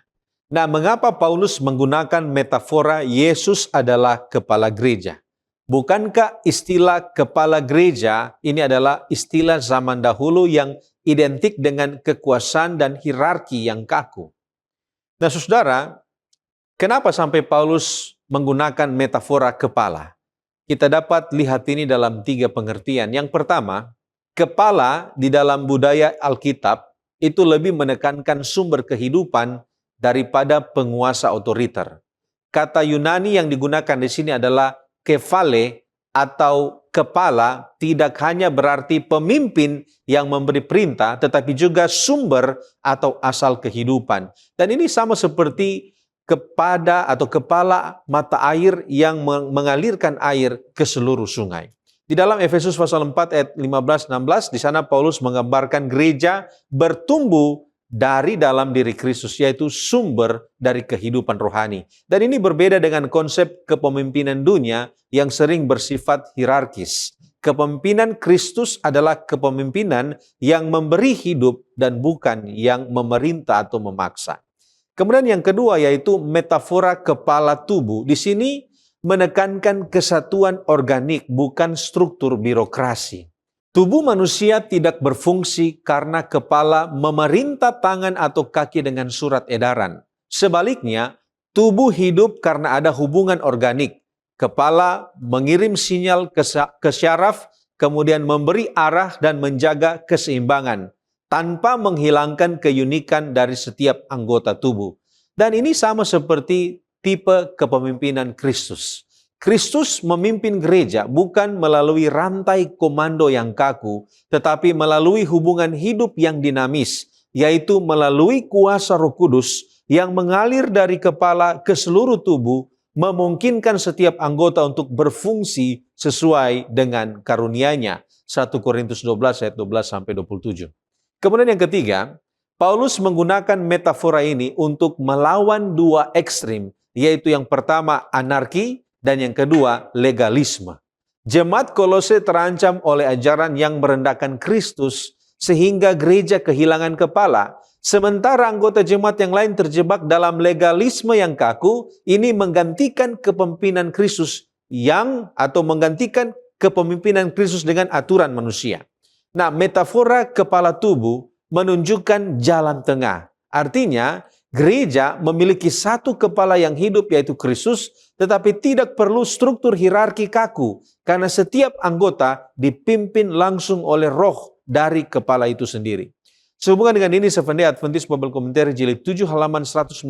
Speaker 4: Nah, mengapa Paulus menggunakan metafora Yesus adalah kepala gereja? Bukankah istilah kepala gereja ini adalah istilah zaman dahulu yang identik dengan kekuasaan dan hierarki yang kaku? Nah, saudara, kenapa sampai Paulus menggunakan metafora kepala? Kita dapat lihat ini dalam 3 pengertian. Yang pertama, kepala di dalam budaya Alkitab itu lebih menekankan sumber kehidupan daripada penguasa otoriter. Kata Yunani yang digunakan di sini adalah kefale atau kepala, tidak hanya berarti pemimpin yang memberi perintah, tetapi juga sumber atau asal kehidupan. Dan ini sama seperti kepada atau kepala mata air yang mengalirkan air ke seluruh sungai. Di dalam Efesus pasal 4 ayat 15-16, di sana Paulus menggambarkan gereja bertumbuh dari dalam diri Kristus, yaitu sumber dari kehidupan rohani. Dan ini berbeda dengan konsep kepemimpinan dunia yang sering bersifat hierarkis. Kepemimpinan Kristus adalah kepemimpinan yang memberi hidup dan bukan yang memerintah atau memaksa. Kemudian yang kedua yaitu metafora kepala tubuh. Di sini menekankan kesatuan organik, bukan struktur birokrasi. Tubuh manusia tidak berfungsi karena kepala memerintah tangan atau kaki dengan surat edaran. Sebaliknya, tubuh hidup karena ada hubungan organik. Kepala mengirim sinyal ke syaraf, kemudian memberi arah dan menjaga keseimbangan, tanpa menghilangkan keunikan dari setiap anggota tubuh. Dan ini sama seperti tipe kepemimpinan Kristus. Kristus memimpin gereja bukan melalui rantai komando yang kaku, tetapi melalui hubungan hidup yang dinamis, yaitu melalui kuasa Roh Kudus yang mengalir dari kepala ke seluruh tubuh, memungkinkan setiap anggota untuk berfungsi sesuai dengan karunia-Nya. 1 Korintus 12 ayat 12-27. Kemudian yang ketiga, Paulus menggunakan metafora ini untuk melawan 2 ekstrim, yaitu yang pertama anarki dan yang kedua legalisme. Jemaat Kolose terancam oleh ajaran yang merendahkan Kristus sehingga gereja kehilangan kepala, sementara anggota jemaat yang lain terjebak dalam legalisme yang kaku. Ini menggantikan kepemimpinan Kristus menggantikan kepemimpinan Kristus dengan aturan manusia. Nah, metafora kepala tubuh menunjukkan jalan tengah. Artinya, gereja memiliki satu kepala yang hidup yaitu Kristus, tetapi tidak perlu struktur hierarki kaku karena setiap anggota dipimpin langsung oleh roh dari kepala itu sendiri. Sehubungan dengan ini, Seventh-day Adventist Bible Commentary jilid 7 halaman 192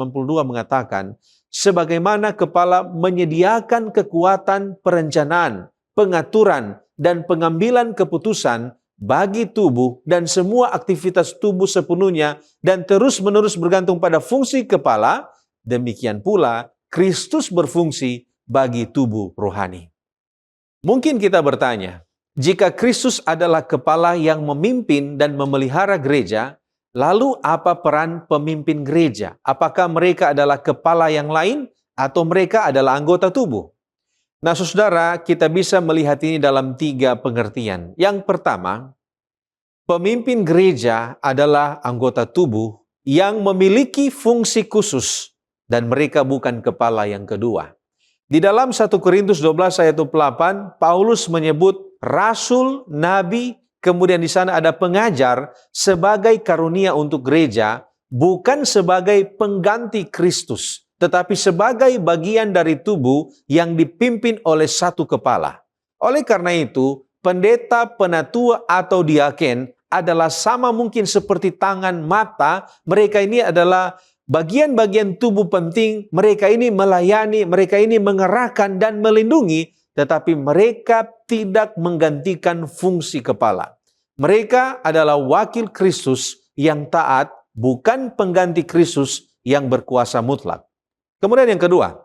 Speaker 4: mengatakan, sebagaimana kepala menyediakan kekuatan perencanaan, pengaturan, dan pengambilan keputusan bagi tubuh dan semua aktivitas tubuh sepenuhnya dan terus-menerus bergantung pada fungsi kepala, demikian pula Kristus berfungsi bagi tubuh rohani. Mungkin kita bertanya, jika Kristus adalah kepala yang memimpin dan memelihara gereja, lalu apa peran pemimpin gereja? Apakah mereka adalah kepala yang lain atau mereka adalah anggota tubuh? Nah, saudara, kita bisa melihat ini dalam 3 pengertian. Yang pertama, pemimpin gereja adalah anggota tubuh yang memiliki fungsi khusus dan mereka bukan kepala yang kedua. Di dalam 1 Korintus 12 ayat 28, Paulus menyebut rasul, nabi, kemudian di sana ada pengajar sebagai karunia untuk gereja, bukan sebagai pengganti Kristus, tetapi sebagai bagian dari tubuh yang dipimpin oleh satu kepala. Oleh karena itu, pendeta, penatua, atau diaken adalah sama mungkin seperti tangan, mata. Mereka ini adalah bagian-bagian tubuh penting. Mereka ini melayani, mereka ini mengerahkan dan melindungi, tetapi mereka tidak menggantikan fungsi kepala. Mereka adalah wakil Kristus yang taat, bukan pengganti Kristus yang berkuasa mutlak. Kemudian yang kedua,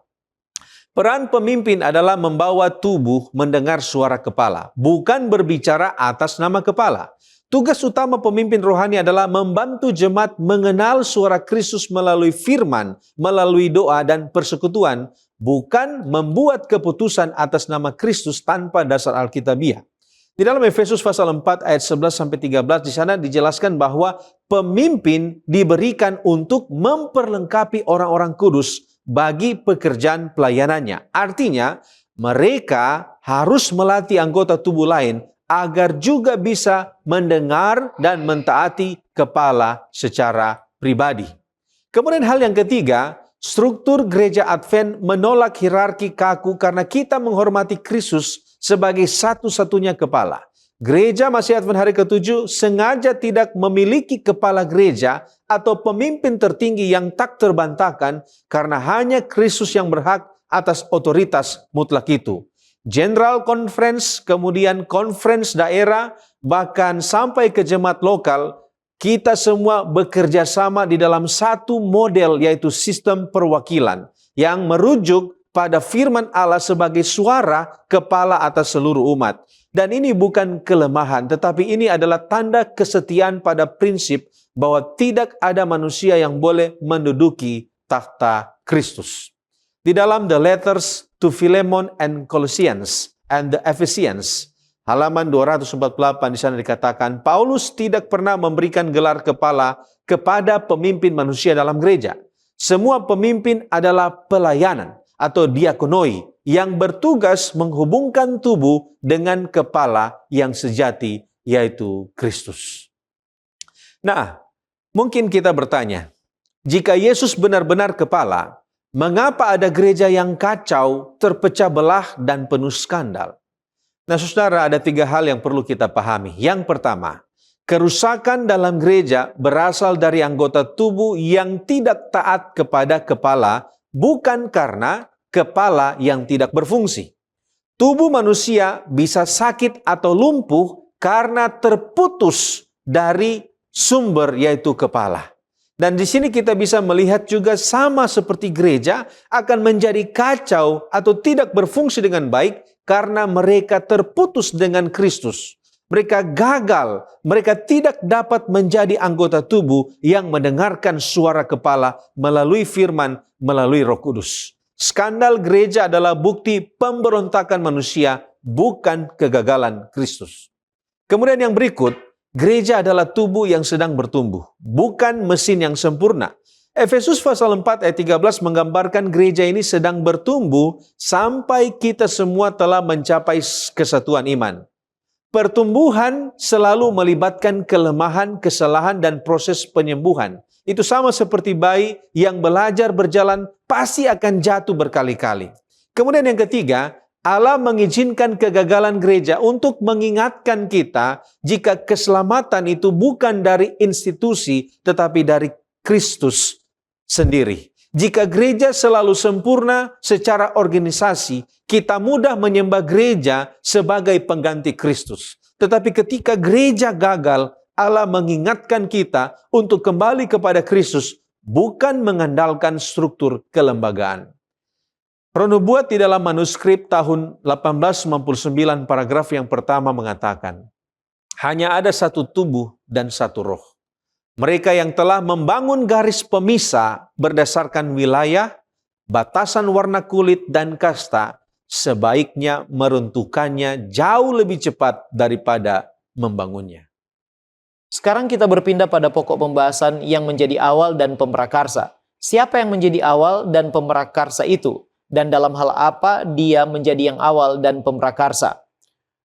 Speaker 4: peran pemimpin adalah membawa tubuh mendengar suara kepala, bukan berbicara atas nama kepala. Tugas utama pemimpin rohani adalah membantu jemaat mengenal suara Kristus melalui firman, melalui doa dan persekutuan, bukan membuat keputusan atas nama Kristus tanpa dasar Alkitabiah. Di dalam Efesus pasal 4 ayat 11-13 di sana dijelaskan bahwa pemimpin diberikan untuk memperlengkapi orang-orang kudus bagi pekerjaan pelayanannya. Artinya, mereka harus melatih anggota tubuh lain agar juga bisa mendengar dan mentaati kepala secara pribadi. Kemudian hal yang ketiga, struktur gereja Advent menolak hierarki kaku karena kita menghormati Kristus sebagai satu-satunya kepala. Gereja Masih Advent hari ke-7 sengaja tidak memiliki kepala gereja atau pemimpin tertinggi yang tak terbantahkan karena hanya Kristus yang berhak atas otoritas mutlak itu. General Conference, kemudian conference daerah, bahkan sampai ke jemaat lokal, kita semua bekerja sama di dalam satu model yaitu sistem perwakilan yang merujuk pada firman Allah sebagai suara kepala atas seluruh umat. Dan ini bukan kelemahan, tetapi ini adalah tanda kesetiaan pada prinsip bahwa tidak ada manusia yang boleh menduduki takhta Kristus. Di dalam The Letters to Philemon and Colossians and the Ephesians, halaman 248 di sana dikatakan, Paulus tidak pernah memberikan gelar kepala kepada pemimpin manusia dalam gereja. Semua pemimpin adalah pelayanan atau diakonoi yang bertugas menghubungkan tubuh dengan kepala yang sejati, yaitu Kristus. Nah, mungkin kita bertanya, jika Yesus benar-benar kepala, mengapa ada gereja yang kacau, terpecah belah, dan penuh skandal? Nah, saudara, ada 3 hal yang perlu kita pahami. Yang pertama, kerusakan dalam gereja berasal dari anggota tubuh yang tidak taat kepada kepala, bukan karena kepala yang tidak berfungsi. Tubuh manusia bisa sakit atau lumpuh karena terputus dari sumber yaitu kepala. Dan di sini kita bisa melihat juga sama seperti gereja akan menjadi kacau atau tidak berfungsi dengan baik karena mereka terputus dengan Kristus. Mereka gagal, mereka tidak dapat menjadi anggota tubuh yang mendengarkan suara kepala melalui firman, melalui Roh Kudus. Skandal gereja adalah bukti pemberontakan manusia, bukan kegagalan Kristus. Kemudian yang berikut, gereja adalah tubuh yang sedang bertumbuh, bukan mesin yang sempurna. Efesus pasal 4 ayat 13 menggambarkan gereja ini sedang bertumbuh sampai kita semua telah mencapai kesatuan iman. Pertumbuhan selalu melibatkan kelemahan, kesalahan, dan proses penyembuhan. Itu sama seperti bayi yang belajar berjalan pasti akan jatuh berkali-kali. Kemudian yang ketiga, Allah mengizinkan kegagalan gereja untuk mengingatkan kita jika keselamatan itu bukan dari institusi tetapi dari Kristus sendiri. Jika gereja selalu sempurna secara organisasi, kita mudah menyembah gereja sebagai pengganti Kristus. Tetapi ketika gereja gagal, Allah mengingatkan kita untuk kembali kepada Kristus, bukan mengandalkan struktur kelembagaan. Penubuat di dalam manuskrip tahun 1899 paragraf yang pertama mengatakan, hanya ada satu tubuh dan satu roh. Mereka yang telah membangun garis pemisah berdasarkan wilayah, batasan warna kulit dan kasta, sebaiknya meruntuhkannya jauh lebih cepat daripada membangunnya.
Speaker 5: Sekarang kita berpindah pada pokok pembahasan yang menjadi awal dan pemrakarsa. Siapa yang menjadi awal dan pemrakarsa itu? Dan dalam hal apa dia menjadi yang awal dan pemrakarsa?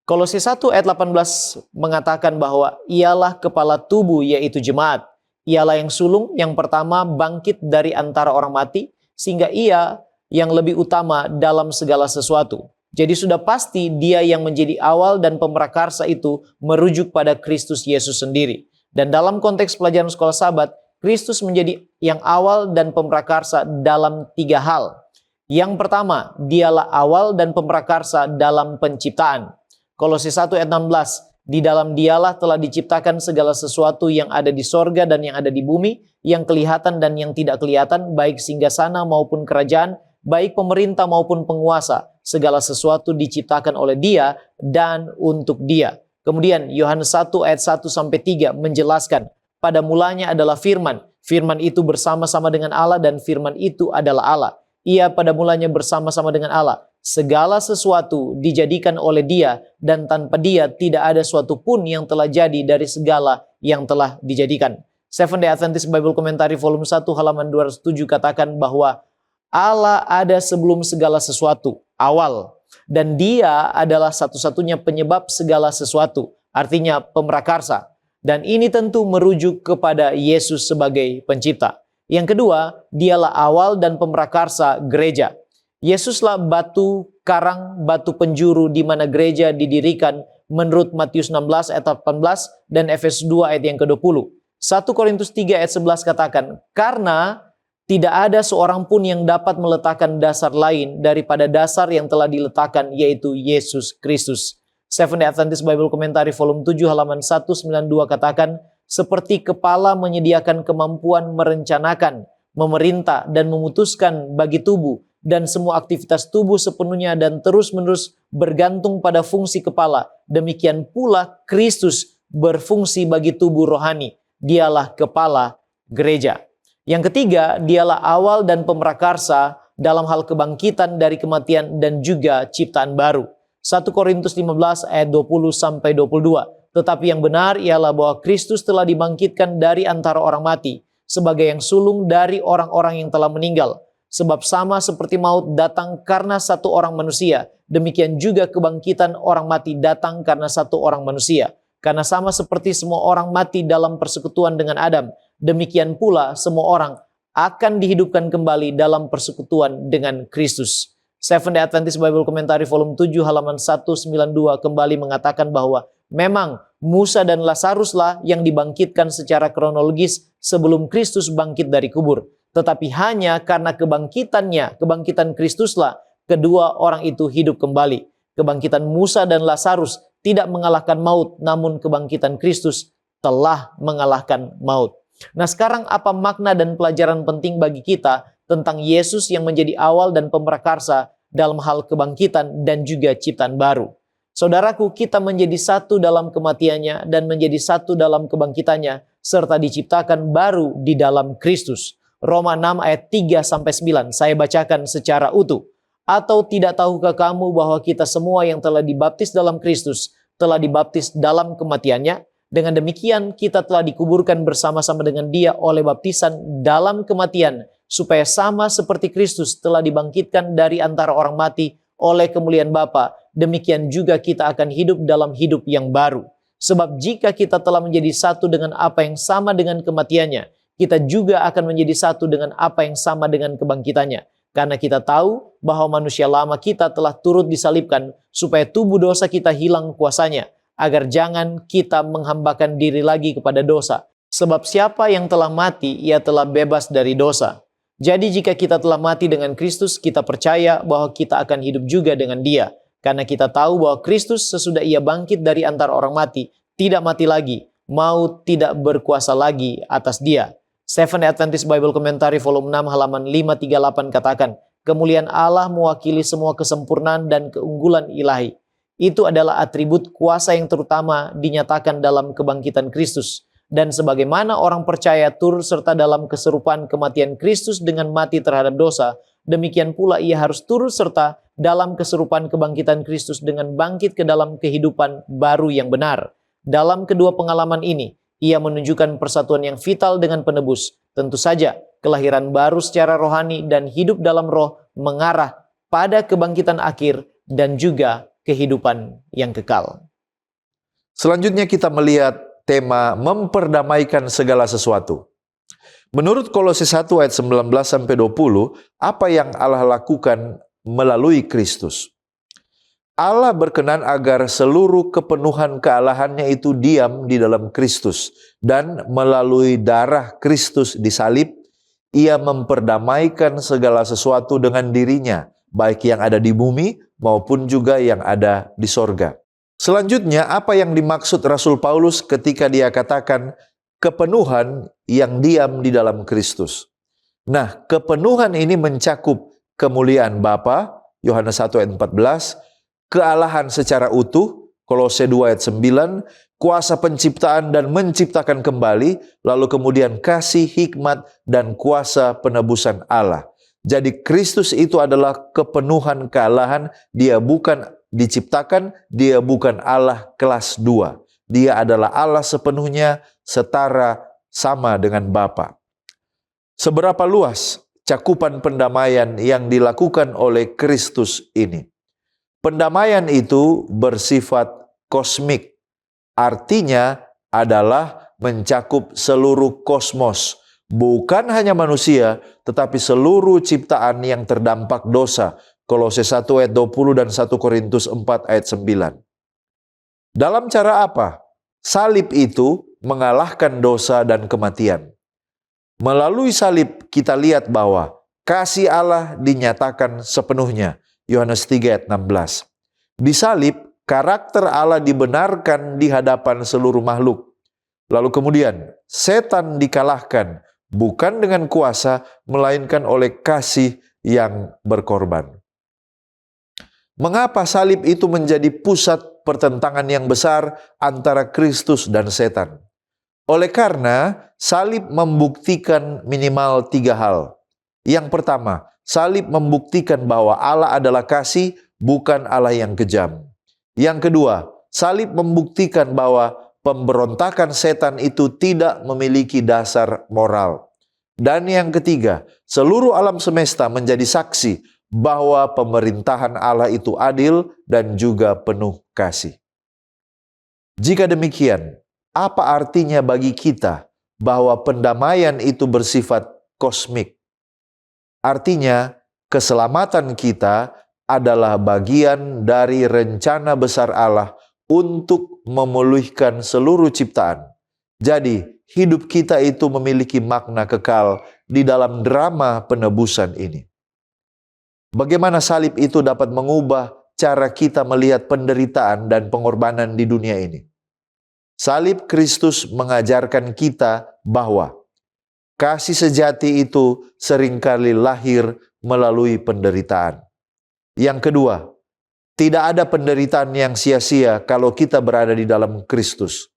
Speaker 5: Kolose 1 ayat 18 mengatakan bahwa ialah kepala tubuh yaitu jemaat. Ialah yang sulung yang pertama bangkit dari antara orang mati, sehingga ia yang lebih utama dalam segala sesuatu. Jadi sudah pasti dia yang menjadi awal dan pemrakarsa itu merujuk pada Kristus Yesus sendiri. Dan dalam konteks pelajaran sekolah Sabat, Kristus menjadi yang awal dan pemrakarsa dalam 3 hal. Yang pertama, dialah awal dan pemrakarsa dalam penciptaan. Kolose 1 ayat 16, di dalam dialah telah diciptakan segala sesuatu yang ada di sorga dan yang ada di bumi, yang kelihatan dan yang tidak kelihatan, baik singgasana maupun kerajaan, baik pemerintah maupun penguasa. Segala sesuatu diciptakan oleh Dia dan untuk Dia. Kemudian Yohanes 1 ayat 1-3 menjelaskan, pada mulanya adalah firman. Firman itu bersama-sama dengan Allah dan firman itu adalah Allah. Ia pada mulanya bersama-sama dengan Allah. Segala sesuatu dijadikan oleh Dia dan tanpa Dia tidak ada suatu pun yang telah jadi dari segala yang telah dijadikan. Seventh-day Adventist Bible Commentary volume 1 halaman 207 katakan bahwa Allah ada sebelum segala sesuatu, awal. Dan Dia adalah satu-satunya penyebab segala sesuatu, artinya pemrakarsa. Dan ini tentu merujuk kepada Yesus sebagai pencipta. Yang kedua, dialah awal dan pemrakarsa gereja. Yesuslah batu karang, batu penjuru di mana gereja didirikan menurut Matius 16 ayat 18 dan Efesus 2 ayat yang ke-20. 1 Korintus 3 ayat 11 katakan, karena tidak ada seorang pun yang dapat meletakkan dasar lain daripada dasar yang telah diletakkan, yaitu Yesus Kristus. Seventh-day Adventist Bible Commentary volume 7 halaman 192 katakan, seperti kepala menyediakan kemampuan merencanakan, memerintah, dan memutuskan bagi tubuh, dan semua aktivitas tubuh sepenuhnya dan terus-menerus bergantung pada fungsi kepala. Demikian pula Kristus berfungsi bagi tubuh rohani. Dialah kepala gereja. Yang ketiga, dialah awal dan pemrakarsa dalam hal kebangkitan dari kematian dan juga ciptaan baru. 1 Korintus 15 ayat 20-22. Tetapi yang benar ialah bahwa Kristus telah dibangkitkan dari antara orang mati sebagai yang sulung dari orang-orang yang telah meninggal. Sebab sama seperti maut datang karena satu orang manusia, demikian juga kebangkitan orang mati datang karena satu orang manusia. Karena sama seperti semua orang mati dalam persekutuan dengan Adam, demikian pula semua orang akan dihidupkan kembali dalam persekutuan dengan Kristus. Seventh-day Adventist Bible Commentary volume 7 halaman 192 kembali mengatakan bahwa memang Musa dan Lazaruslah yang dibangkitkan secara kronologis sebelum Kristus bangkit dari kubur. Tetapi hanya karena kebangkitan Kristuslah, kedua orang itu hidup kembali. Kebangkitan Musa dan Lazarus tidak mengalahkan maut, namun kebangkitan Kristus telah mengalahkan maut. Nah, sekarang apa makna dan pelajaran penting bagi kita tentang Yesus yang menjadi awal dan pemrakarsa dalam hal kebangkitan dan juga ciptaan baru? Saudaraku, kita menjadi satu dalam kematiannya dan menjadi satu dalam kebangkitannya, serta diciptakan baru di dalam Kristus. Roma 6 ayat 3-9, saya bacakan secara utuh. Atau tidak tahukah kamu bahwa kita semua yang telah dibaptis dalam Kristus, telah dibaptis dalam kematiannya? Dengan demikian kita telah dikuburkan bersama-sama dengan Dia oleh baptisan dalam kematian, supaya sama seperti Kristus telah dibangkitkan dari antara orang mati oleh kemuliaan Bapa, demikian juga kita akan hidup dalam hidup yang baru. Sebab jika kita telah menjadi satu dengan apa yang sama dengan kematiannya, kita juga akan menjadi satu dengan apa yang sama dengan kebangkitannya. karena kita tahu bahwa manusia lama kita telah turut disalibkan supaya tubuh dosa kita hilang kuasanya, agar jangan kita menghambakan diri lagi kepada dosa. Sebab siapa yang telah mati, ia telah bebas dari dosa. Jadi jika kita telah mati dengan Kristus, kita percaya bahwa kita akan hidup juga dengan Dia. Karena kita tahu bahwa Kristus sesudah Ia bangkit dari antara orang mati, tidak mati lagi, maut tidak berkuasa lagi atas Dia. Seventh Adventist Bible Commentary volume 6 halaman 538 katakan, kemuliaan Allah mewakili semua kesempurnaan dan keunggulan ilahi. Itu adalah atribut kuasa yang terutama dinyatakan dalam kebangkitan Kristus. Dan sebagaimana orang percaya turut serta dalam keserupaan kematian Kristus dengan mati terhadap dosa, demikian pula ia harus turut serta dalam keserupaan kebangkitan Kristus dengan bangkit ke dalam kehidupan baru yang benar. Dalam kedua pengalaman ini, ia menunjukkan persatuan yang vital dengan penebus. Tentu saja, kelahiran baru secara rohani dan hidup dalam roh mengarah pada kebangkitan akhir dan juga kehidupan yang kekal.
Speaker 3: Selanjutnya kita melihat tema memperdamaikan segala sesuatu. Menurut Kolose 1 ayat 19-20, apa yang Allah lakukan melalui Kristus? Allah berkenan agar seluruh kepenuhan kealahannya itu diam di dalam Kristus. Dan melalui darah Kristus disalib, ia memperdamaikan segala sesuatu dengan dirinya, baik yang ada di bumi maupun juga yang ada di sorga. Selanjutnya, apa yang dimaksud Rasul Paulus ketika dia katakan kepenuhan yang diam di dalam Kristus? Nah, kepenuhan ini mencakup kemuliaan Bapa, Yohanes 1 ayat 14, kealahan secara utuh, Kolose 2 ayat 9, kuasa penciptaan dan menciptakan kembali, lalu kemudian kasih, hikmat, dan kuasa penebusan Allah. Jadi Kristus itu adalah kepenuhan kealahan, dia bukan diciptakan, dia bukan Allah kelas 2. Dia adalah Allah sepenuhnya, setara sama dengan Bapa. Seberapa luas cakupan pendamaian yang dilakukan oleh Kristus ini? Pendamaian itu bersifat kosmik. Artinya adalah mencakup seluruh kosmos. Bukan hanya manusia, tetapi seluruh ciptaan yang terdampak dosa. Kolose 1 ayat 20 dan 1 Korintus 4 ayat 9. Dalam cara apa? Salib itu mengalahkan dosa dan kematian. Melalui salib kita lihat bahwa kasih Allah dinyatakan sepenuhnya. Yohanes 3 ayat 16. Di salib, karakter Allah dibenarkan di hadapan seluruh makhluk. Lalu kemudian, setan dikalahkan bukan dengan kuasa, melainkan oleh kasih yang berkorban. Mengapa salib itu menjadi pusat pertentangan yang besar antara Kristus dan setan? Oleh karena salib membuktikan minimal 3 hal. Yang pertama, salib membuktikan bahwa Allah adalah kasih, bukan Allah yang kejam. Yang kedua, salib membuktikan bahwa pemberontakan setan itu tidak memiliki dasar moral. Dan yang ketiga, seluruh alam semesta menjadi saksi bahwa pemerintahan Allah itu adil dan juga penuh kasih. Jika demikian, apa artinya bagi kita bahwa pendamaian itu bersifat kosmik? Artinya, keselamatan kita adalah bagian dari rencana besar Allah untuk memulihkan seluruh ciptaan. Jadi, hidup kita itu memiliki makna kekal di dalam drama penebusan ini. Bagaimana salib itu dapat mengubah cara kita melihat penderitaan dan pengorbanan di dunia ini? Salib Kristus mengajarkan kita bahwa kasih sejati itu seringkali lahir melalui penderitaan. Yang kedua, tidak ada penderitaan yang sia-sia kalau kita berada di dalam Kristus.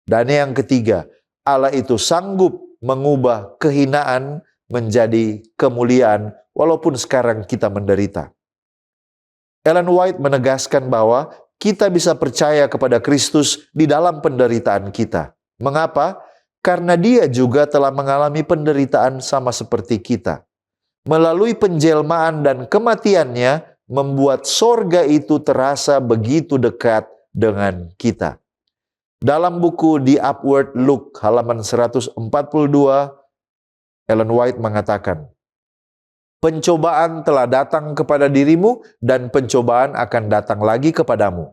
Speaker 3: Dan yang ketiga, Allah itu sanggup mengubah kehinaan menjadi kemuliaan walaupun sekarang kita menderita. Ellen White menegaskan bahwa kita bisa percaya kepada Kristus di dalam penderitaan kita. Mengapa? Karena dia juga telah mengalami penderitaan sama seperti kita. Melalui penjelmaan dan kematiannya, membuat sorga itu terasa begitu dekat dengan kita. Dalam buku The Upward Look, halaman 142, Ellen White mengatakan, Pencobaan telah datang kepada dirimu dan pencobaan akan datang lagi kepadamu.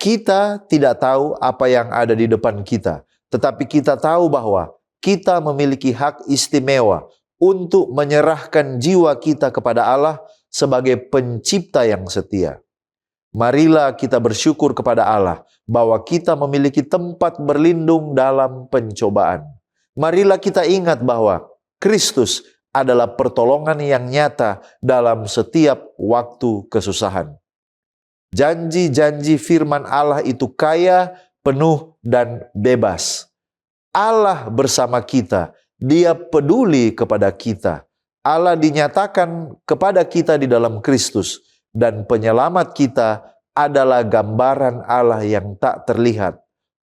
Speaker 3: Kita tidak tahu apa yang ada di depan kita, tetapi kita tahu bahwa kita memiliki hak istimewa untuk menyerahkan jiwa kita kepada Allah sebagai pencipta yang setia. Marilah kita bersyukur kepada Allah bahwa kita memiliki tempat berlindung dalam pencobaan. Marilah kita ingat bahwa Kristus adalah pertolongan yang nyata dalam setiap waktu kesusahan. Janji-janji firman Allah itu kaya, penuh, dan bebas. Allah bersama kita, Dia peduli kepada kita. Allah dinyatakan kepada kita di dalam Kristus, dan penyelamat kita adalah gambaran Allah yang tak terlihat.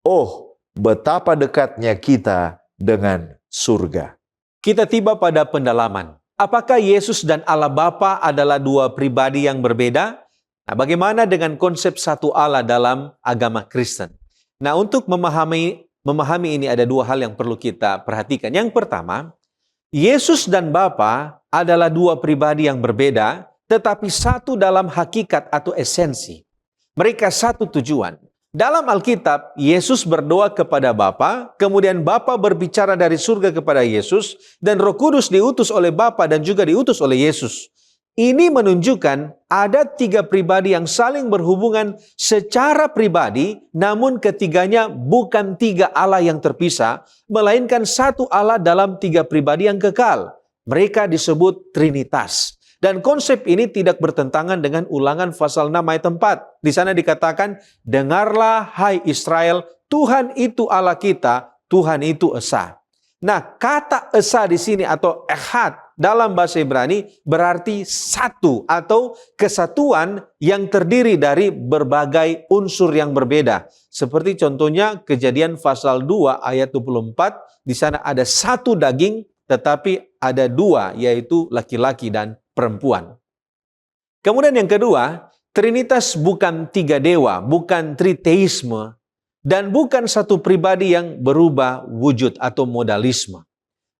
Speaker 3: Oh, betapa dekatnya kita dengan surga.
Speaker 4: Kita tiba pada pendalaman. Apakah Yesus dan Allah Bapa adalah dua pribadi yang berbeda? Nah, bagaimana dengan konsep satu Allah dalam agama Kristen? Nah, untuk memahami ini ada dua hal yang perlu kita perhatikan. Yang pertama, Yesus dan Bapa adalah dua pribadi yang berbeda, tetapi satu dalam hakikat atau esensi. Mereka satu tujuan. Dalam Alkitab, Yesus berdoa kepada Bapa, kemudian Bapa berbicara dari surga kepada Yesus, dan Roh Kudus diutus oleh Bapa dan juga diutus oleh Yesus. Ini menunjukkan ada tiga pribadi yang saling berhubungan secara pribadi, namun ketiganya bukan tiga Allah yang terpisah, melainkan satu Allah dalam tiga pribadi yang kekal. Mereka disebut Trinitas. Dan konsep ini tidak bertentangan dengan Ulangan pasal 6 ayat 4. Di sana dikatakan, dengarlah hai Israel, Tuhan itu Allah kita, Tuhan itu Esa. Nah, kata Esa di sini atau Echad dalam bahasa Ibrani berarti satu atau kesatuan yang terdiri dari berbagai unsur yang berbeda. Seperti contohnya Kejadian pasal 2 ayat 24, di sana ada satu daging tetapi ada dua, yaitu laki-laki dan perempuan. Kemudian yang kedua, Trinitas bukan tiga dewa, bukan triteisme, dan bukan satu pribadi yang berubah wujud atau modalisme.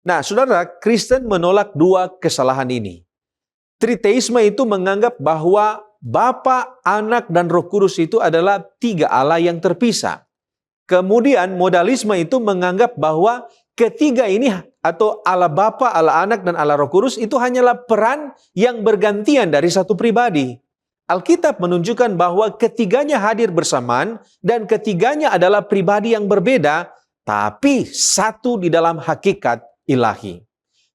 Speaker 4: Nah, saudara, Kristen menolak dua kesalahan ini. Triteisme itu menganggap bahwa Bapa, Anak, dan Roh Kudus itu adalah tiga Allah yang terpisah. Kemudian modalisme itu menganggap bahwa ketiga ini atau Allah Bapa, Allah Anak, dan Allah Roh Kudus itu hanyalah peran yang bergantian dari satu pribadi. Alkitab menunjukkan bahwa ketiganya hadir bersamaan dan ketiganya adalah pribadi yang berbeda, tapi satu di dalam hakikat ilahi.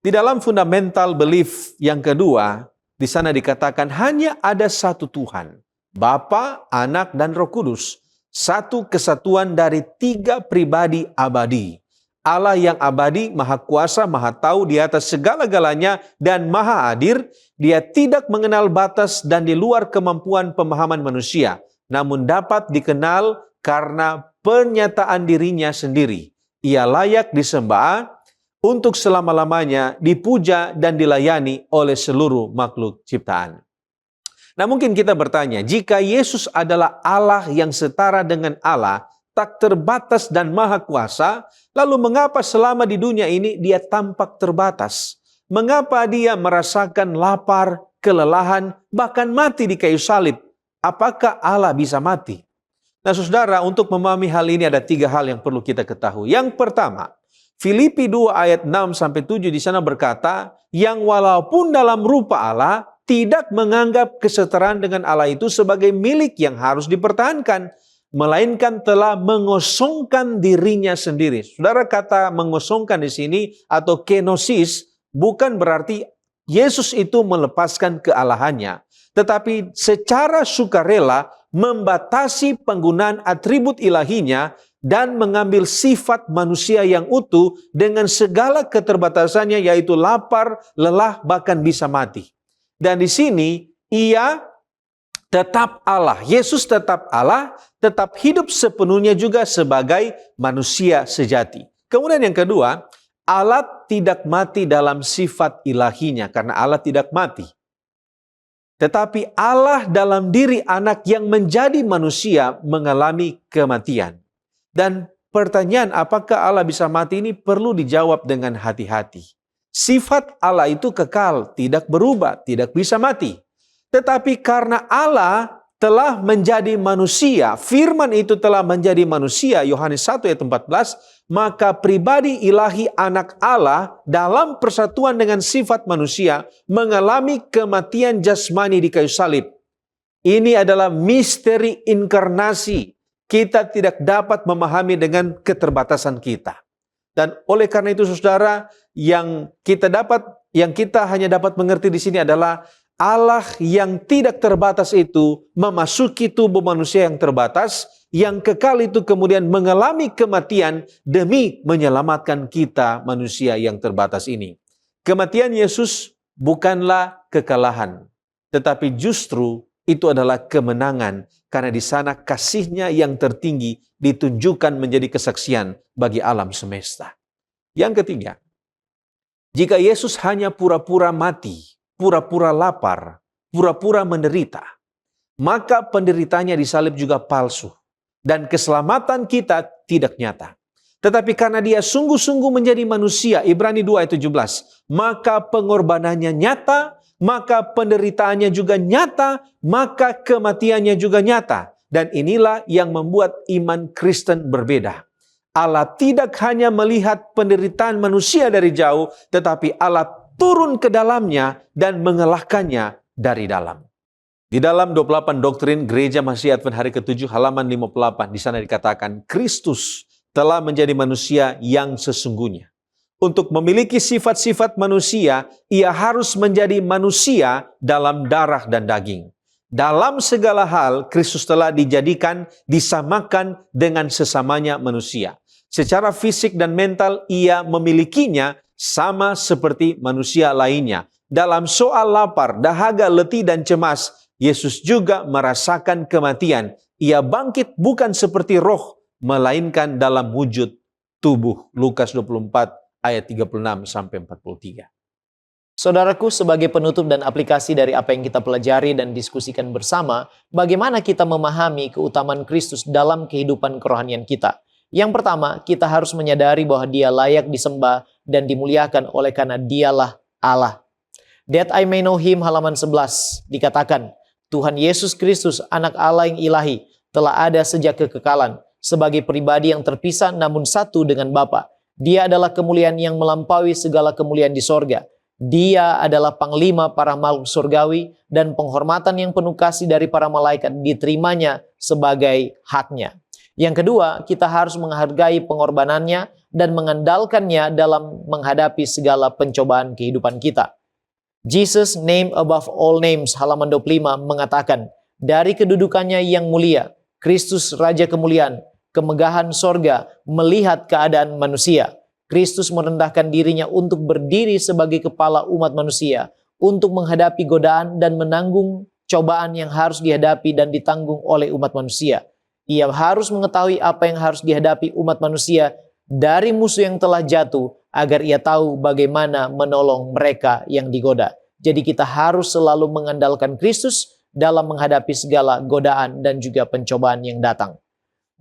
Speaker 4: Di dalam fundamental belief yang kedua, di sana dikatakan hanya ada satu Tuhan, Bapa, Anak, dan Roh Kudus. Satu kesatuan dari tiga pribadi abadi. Allah yang abadi, maha kuasa, maha tahu di atas segala-galanya, dan maha hadir. Dia tidak mengenal batas dan di luar kemampuan pemahaman manusia, namun dapat dikenal karena pernyataan dirinya sendiri. Ia layak disembah untuk selama-lamanya, dipuja dan dilayani oleh seluruh makhluk ciptaan. Nah, mungkin kita bertanya, jika Yesus adalah Allah yang setara dengan Allah, tak terbatas dan maha kuasa, lalu mengapa selama di dunia ini dia tampak terbatas? Mengapa dia merasakan lapar, kelelahan, bahkan mati di kayu salib? Apakah Allah bisa mati? Nah, saudara, untuk memahami hal ini ada tiga hal yang perlu kita ketahui. Yang pertama, Filipi 2 ayat 6-7 di sana berkata, yang walaupun dalam rupa Allah, tidak menganggap kesetaraan dengan Allah itu sebagai milik yang harus dipertahankan, melainkan telah mengosongkan dirinya sendiri. Saudara, kata mengosongkan di sini atau kenosis bukan berarti Yesus itu melepaskan kealahannya, tetapi secara sukarela membatasi penggunaan atribut ilahinya dan mengambil sifat manusia yang utuh dengan segala keterbatasannya, yaitu lapar, lelah, bahkan bisa mati. Dan di sini ia tetap Allah. Yesus tetap Allah, tetap hidup sepenuhnya juga sebagai manusia sejati. Kemudian yang kedua, Allah tidak mati dalam sifat ilahinya karena Allah tidak mati. Tetapi Allah dalam diri anak yang menjadi manusia mengalami kematian. Dan pertanyaan apakah Allah bisa mati ini perlu dijawab dengan hati-hati. Sifat Allah itu kekal, tidak berubah, tidak bisa mati. Tetapi karena Allah telah menjadi manusia, firman itu telah menjadi manusia, Yohanes 1 ayat 14, maka pribadi ilahi anak Allah dalam persatuan dengan sifat manusia mengalami kematian jasmani di kayu salib. Ini adalah misteri inkarnasi. Kita tidak dapat memahami dengan keterbatasan kita. Dan oleh karena itu saudara, yang kita hanya dapat mengerti di sini adalah Allah yang tidak terbatas itu memasuki tubuh manusia yang terbatas, yang kekal itu kemudian mengalami kematian demi menyelamatkan kita manusia yang terbatas ini. Kematian Yesus bukanlah kekalahan, tetapi justru itu adalah kemenangan, karena di sana kasih-Nya yang tertinggi ditunjukkan menjadi kesaksian bagi alam semesta. Yang ketiga, jika Yesus hanya pura-pura mati, pura-pura lapar, pura-pura menderita, maka penderitanya di salib juga palsu, dan keselamatan kita tidak nyata. Tetapi karena Dia sungguh-sungguh menjadi manusia, Ibrani 2 ayat 17, maka pengorbanannya nyata, maka penderitaannya juga nyata, maka kematiannya juga nyata. Dan inilah yang membuat iman Kristen berbeda. Allah tidak hanya melihat penderitaan manusia dari jauh, tetapi Allah turun ke dalamnya dan mengalahkannya dari dalam. Di dalam 28 doktrin Gereja Mahasiswa Advent hari ke-7 halaman 58, di sana dikatakan Kristus telah menjadi manusia yang sesungguhnya. Untuk memiliki sifat-sifat manusia, Ia harus menjadi manusia dalam darah dan daging. Dalam segala hal, Kristus telah disamakan dengan sesamanya manusia. Secara fisik dan mental, Ia memilikinya sama seperti manusia lainnya. Dalam soal lapar, dahaga, letih, dan cemas, Yesus juga merasakan kematian. Ia bangkit bukan seperti roh, melainkan dalam wujud tubuh. Lukas 24 ayat 36 sampai 43.
Speaker 5: Saudaraku, sebagai penutup dan aplikasi dari apa yang kita pelajari dan diskusikan bersama, bagaimana kita memahami keutamaan Kristus dalam kehidupan kerohanian kita? Yang pertama, kita harus menyadari bahwa Dia layak disembah dan dimuliakan oleh karena Dialah Allah. That I may know Him halaman 11 dikatakan, Tuhan Yesus Kristus, anak Allah yang ilahi, telah ada sejak kekekalan, sebagai pribadi yang terpisah namun satu dengan Bapa. Dia adalah kemuliaan yang melampaui segala kemuliaan di sorga. Dia adalah panglima para makhluk surgawi, dan penghormatan yang penuh kasih dari para malaikat diterimanya sebagai haknya. Yang kedua, kita harus menghargai pengorbanannya dan mengandalkannya dalam menghadapi segala pencobaan kehidupan kita. Jesus, name above all names, halaman 25 mengatakan, dari kedudukannya yang mulia, Kristus Raja Kemuliaan, kemegahan sorga melihat keadaan manusia. Kristus merendahkan dirinya untuk berdiri sebagai kepala umat manusia, untuk menghadapi godaan dan menanggung cobaan yang harus dihadapi dan ditanggung oleh umat manusia. Ia harus mengetahui apa yang harus dihadapi umat manusia dari musuh yang telah jatuh, agar ia tahu bagaimana menolong mereka yang digoda. Jadi kita harus selalu mengandalkan Kristus dalam menghadapi segala godaan dan juga pencobaan yang datang.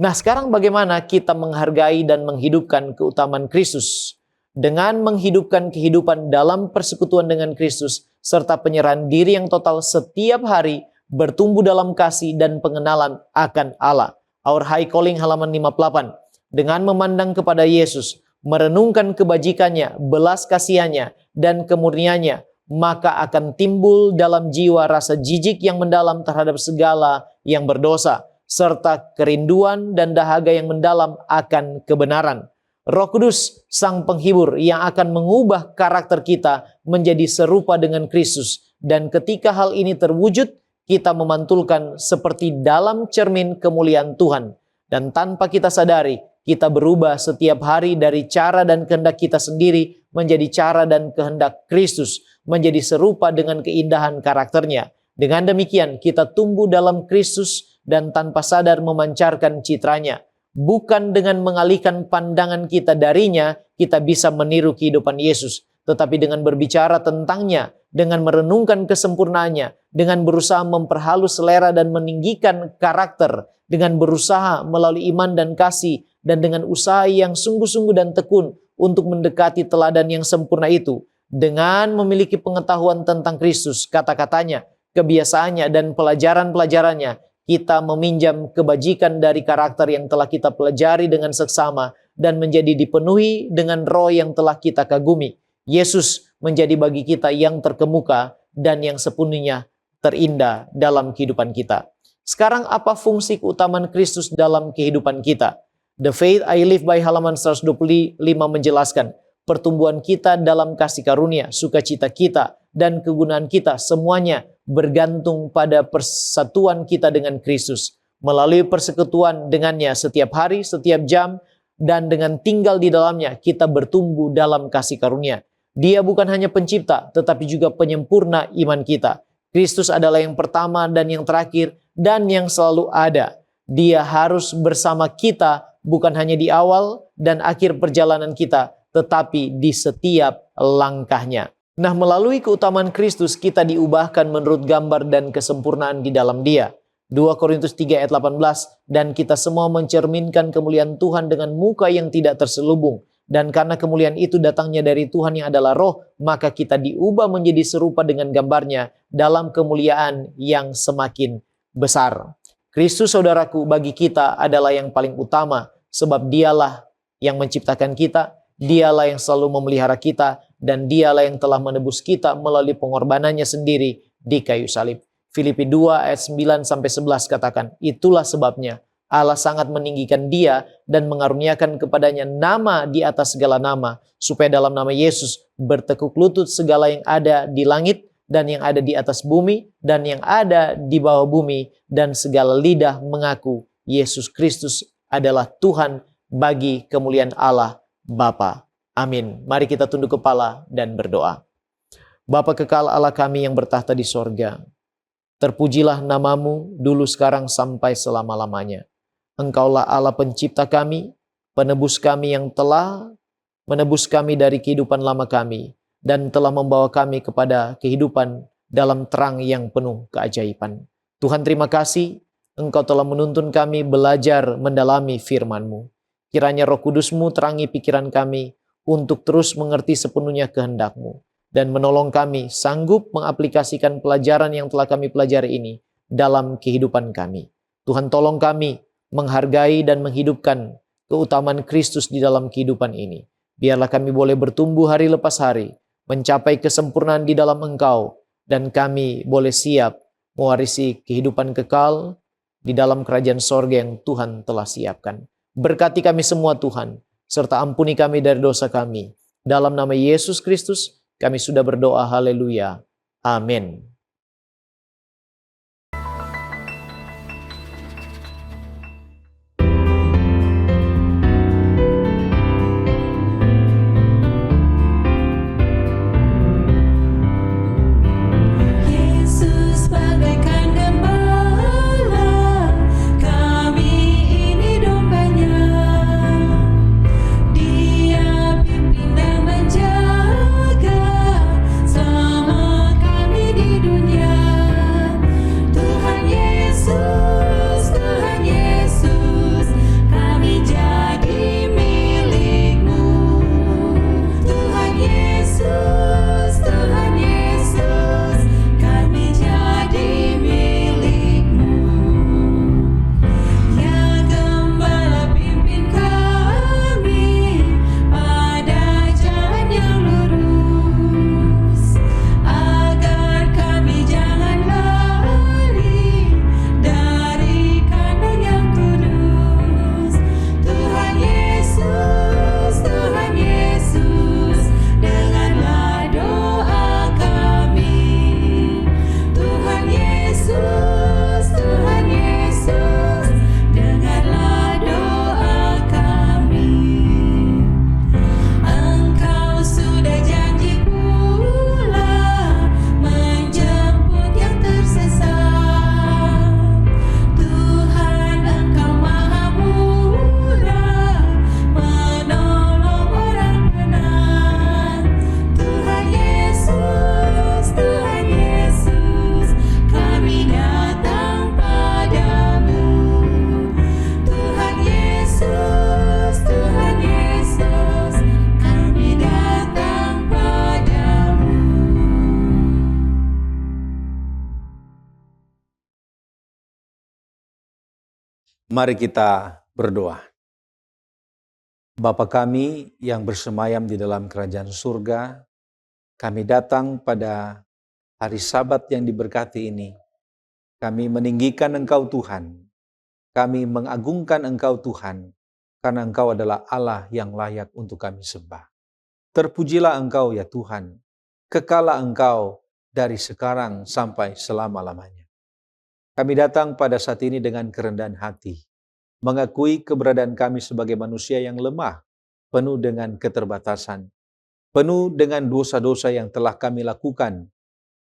Speaker 5: Nah, sekarang bagaimana kita menghargai dan menghidupkan keutamaan Kristus? Dengan menghidupkan kehidupan dalam persekutuan dengan Kristus, serta penyerahan diri yang total setiap hari, bertumbuh dalam kasih dan pengenalan akan Allah. Our High Calling halaman 58. Dengan memandang kepada Yesus, merenungkan kebajikannya, belas kasihannya, dan kemurniannya, maka akan timbul dalam jiwa rasa jijik yang mendalam terhadap segala yang berdosa, serta kerinduan dan dahaga yang mendalam akan kebenaran. Roh Kudus, Sang Penghibur yang akan mengubah karakter kita menjadi serupa dengan Kristus. Dan ketika hal ini terwujud, kita memantulkan seperti dalam cermin kemuliaan Tuhan. Dan tanpa kita sadari, kita berubah setiap hari dari cara dan kehendak kita sendiri menjadi cara dan kehendak Kristus, menjadi serupa dengan keindahan karakternya. Dengan demikian, kita tumbuh dalam Kristus dan tanpa sadar memancarkan citranya. Bukan dengan mengalihkan pandangan kita darinya, kita bisa meniru kehidupan Yesus. Tetapi dengan berbicara tentangnya, dengan merenungkan kesempurnaannya, dengan berusaha memperhalus selera dan meninggikan karakter, dengan berusaha melalui iman dan kasih, dan dengan usaha yang sungguh-sungguh dan tekun untuk mendekati teladan yang sempurna itu, Dengan memiliki pengetahuan tentang Kristus, kata-katanya, kebiasaannya, dan pelajaran-pelajarannya, kita meminjam kebajikan dari karakter yang telah kita pelajari dengan seksama dan menjadi dipenuhi dengan roh yang telah kita kagumi. Yesus menjadi bagi kita yang terkemuka dan yang sepenuhnya terindah dalam kehidupan kita. Sekarang apa fungsi keutamaan Kristus dalam kehidupan kita? The Faith I Live by halaman 125 menjelaskan, pertumbuhan kita dalam kasih karunia, sukacita kita, dan kegunaan kita semuanya bergantung pada persatuan kita dengan Kristus. Melalui persekutuan dengannya setiap hari, setiap jam, dan dengan tinggal di dalamnya kita bertumbuh dalam kasih karunia. Dia bukan hanya pencipta, tetapi juga penyempurna iman kita. Kristus adalah yang pertama dan yang terakhir dan yang selalu ada. Dia harus bersama kita bukan hanya di awal dan akhir perjalanan kita, tetapi di setiap langkahnya. Nah, melalui keutamaan Kristus kita diubahkan menurut gambar dan kesempurnaan di dalam Dia. 2 Korintus 3 ayat 18, dan kita semua mencerminkan kemuliaan Tuhan dengan muka yang tidak terselubung. Dan karena kemuliaan itu datangnya dari Tuhan yang adalah roh, maka kita diubah menjadi serupa dengan gambarnya dalam kemuliaan yang semakin besar. Kristus, saudaraku, bagi kita adalah yang paling utama, sebab Dialah yang menciptakan kita, Dialah yang selalu memelihara kita, dan Dialah yang telah menebus kita melalui pengorbanannya sendiri di kayu salib. Filipi 2 ayat 9-11 katakan, itulah sebabnya Allah sangat meninggikan Dia dan mengaruniakan kepadanya nama di atas segala nama, supaya dalam nama Yesus bertekuk lutut segala yang ada di langit dan yang ada di atas bumi dan yang ada di bawah bumi, dan segala lidah mengaku Yesus Kristus adalah Tuhan bagi kemuliaan Allah Bapa. Amin. Mari kita tunduk kepala dan berdoa. Bapa kekal Allah kami yang bertahta di sorga, terpujilah namamu dulu, sekarang, sampai selama-lamanya. Engkaulah Allah pencipta kami, penebus kami yang telah menebus kami dari kehidupan lama kami, dan telah membawa kami kepada kehidupan dalam terang yang penuh keajaiban. Tuhan, terima kasih Engkau telah menuntun kami belajar mendalami firman-Mu. Kiranya Roh Kudus-Mu terangi pikiran kami untuk terus mengerti sepenuhnya kehendak-Mu, dan menolong kami sanggup mengaplikasikan pelajaran yang telah kami pelajari ini dalam kehidupan kami. Tuhan, tolong kami menghargai dan menghidupkan keutamaan Kristus di dalam kehidupan ini. Biarlah kami boleh bertumbuh hari lepas hari, mencapai kesempurnaan di dalam Engkau, dan kami boleh siap mewarisi kehidupan kekal di dalam kerajaan sorga yang Tuhan telah siapkan. Berkati kami semua Tuhan, serta ampuni kami dari dosa kami. Dalam nama Yesus Kristus, kami sudah berdoa, haleluya. Amin.
Speaker 1: Yesus bagaikan gembala, kami ini dombanya. Dia pimpin dan menjaga selama kami di dunia.
Speaker 4: Mari kita berdoa. Bapa kami yang bersemayam di dalam kerajaan surga, kami datang pada hari Sabat yang diberkati ini. Kami meninggikan Engkau Tuhan. Kami mengagungkan Engkau Tuhan, karena Engkau adalah Allah yang layak untuk kami sembah. Terpujilah Engkau ya Tuhan, kekalah Engkau dari sekarang sampai selama-lamanya. Kami datang pada saat ini dengan kerendahan hati, mengakui keberadaan kami sebagai manusia yang lemah, penuh dengan keterbatasan, penuh dengan dosa-dosa yang telah kami lakukan,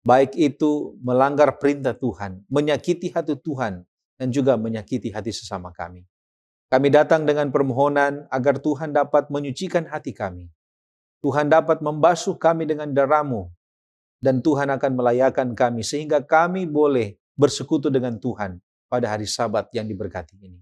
Speaker 4: baik itu melanggar perintah Tuhan, menyakiti hati Tuhan, dan juga menyakiti hati sesama kami. Kami datang dengan permohonan agar Tuhan dapat menyucikan hati kami. Tuhan dapat membasuh kami dengan darah-Mu, dan Tuhan akan melayakkan kami sehingga kami boleh bersekutu dengan Tuhan pada hari Sabat yang diberkati ini.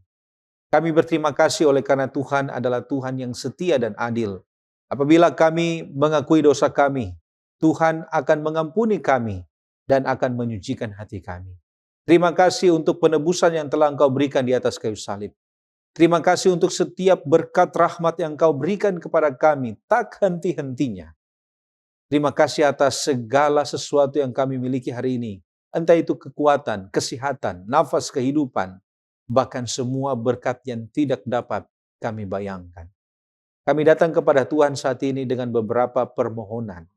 Speaker 4: Kami berterima kasih oleh karena Tuhan adalah Tuhan yang setia dan adil. Apabila kami mengakui dosa kami, Tuhan akan mengampuni kami dan akan menyucikan hati kami. Terima kasih untuk penebusan yang telah Engkau berikan di atas kayu salib. Terima kasih untuk setiap berkat rahmat yang Engkau berikan kepada kami, tak henti-hentinya. Terima kasih atas segala sesuatu yang kami miliki hari ini. Entah itu kekuatan, kesehatan, nafas kehidupan, bahkan semua berkat yang tidak dapat kami bayangkan. Kami datang kepada Tuhan saat ini dengan beberapa permohonan.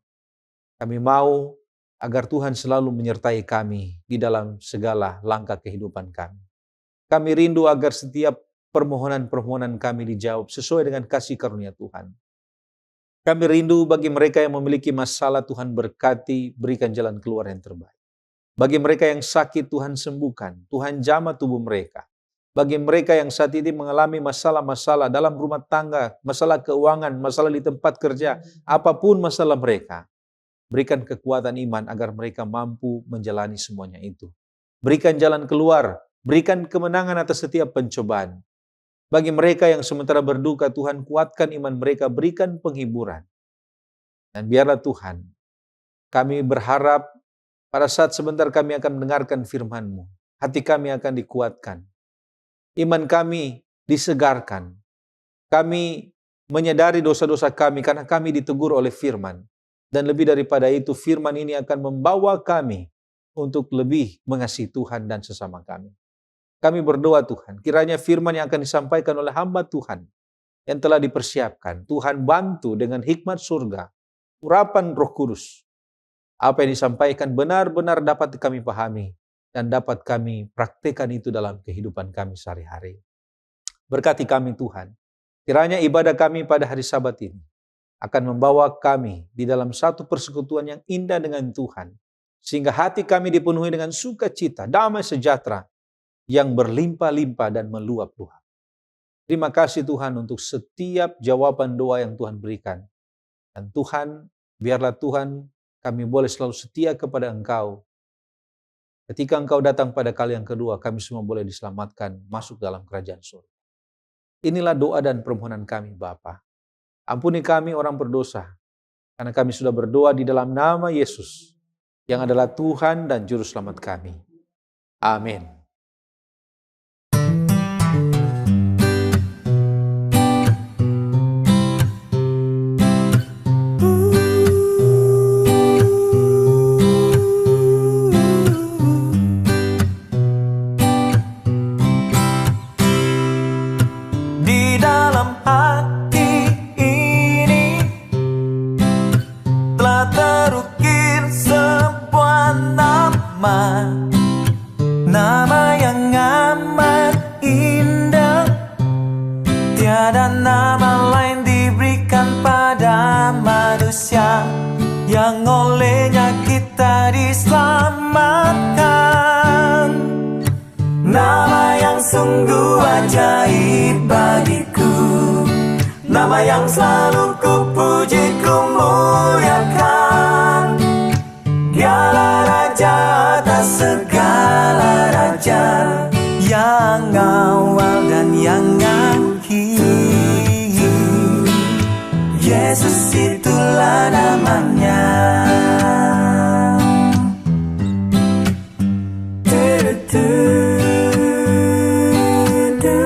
Speaker 4: Kami mau agar Tuhan selalu menyertai kami di dalam segala langkah kehidupan kami. Kami rindu agar setiap permohonan-permohonan kami dijawab sesuai dengan kasih karunia Tuhan. Kami rindu bagi mereka yang memiliki masalah, Tuhan berkati, berikan jalan keluar yang terbaik. Bagi mereka yang sakit, Tuhan sembuhkan, Tuhan jamah tubuh mereka. Bagi mereka yang saat ini mengalami masalah-masalah dalam rumah tangga, masalah keuangan, masalah di tempat kerja, apapun masalah mereka, berikan kekuatan iman agar mereka mampu menjalani semuanya itu. Berikan jalan keluar, berikan kemenangan atas setiap pencobaan. Bagi mereka yang sementara berduka, Tuhan kuatkan iman mereka, berikan penghiburan. Dan biarlah Tuhan, kami berharap pada saat sebentar kami akan mendengarkan firman-Mu, hati kami akan dikuatkan. Iman kami disegarkan. Kami menyadari dosa-dosa kami karena kami ditegur oleh firman. Dan lebih daripada itu, firman ini akan membawa kami untuk lebih mengasihi Tuhan dan sesama kami. Kami berdoa Tuhan, kiranya firman yang akan disampaikan oleh hamba Tuhan yang telah dipersiapkan, Tuhan bantu dengan hikmat surga, urapan Roh Kudus. Apa yang disampaikan benar-benar dapat kami pahami dan dapat kami praktekkan itu dalam kehidupan kami sehari-hari. Berkati kami Tuhan. Kiranya ibadah kami pada hari Sabat ini akan membawa kami di dalam satu persekutuan yang indah dengan Tuhan. Sehingga hati kami dipenuhi dengan sukacita, damai sejahtera yang berlimpah-limpah dan meluap-luap. Terima kasih Tuhan untuk setiap jawaban doa yang Tuhan berikan. Dan Tuhan, biarlah Tuhan kami boleh selalu setia kepada Engkau. Ketika Engkau datang pada kali yang kedua, kami semua boleh diselamatkan masuk dalam kerajaan surga. Inilah doa dan permohonan kami Bapa. Ampuni kami orang berdosa, karena kami sudah berdoa di dalam nama Yesus, yang adalah Tuhan dan Juru Selamat kami. Amin.
Speaker 6: Nama yang amat indah, tiada nama lain diberikan pada manusia, yang olehnya kita diselamatkan. Nama yang sungguh ajaib bagiku, nama yang selalu ku puji, ku muliakan. Dialah Raja atas segala raja, yang awal dan yang akhir. Yesus itulah namanya. Du-du-du-du.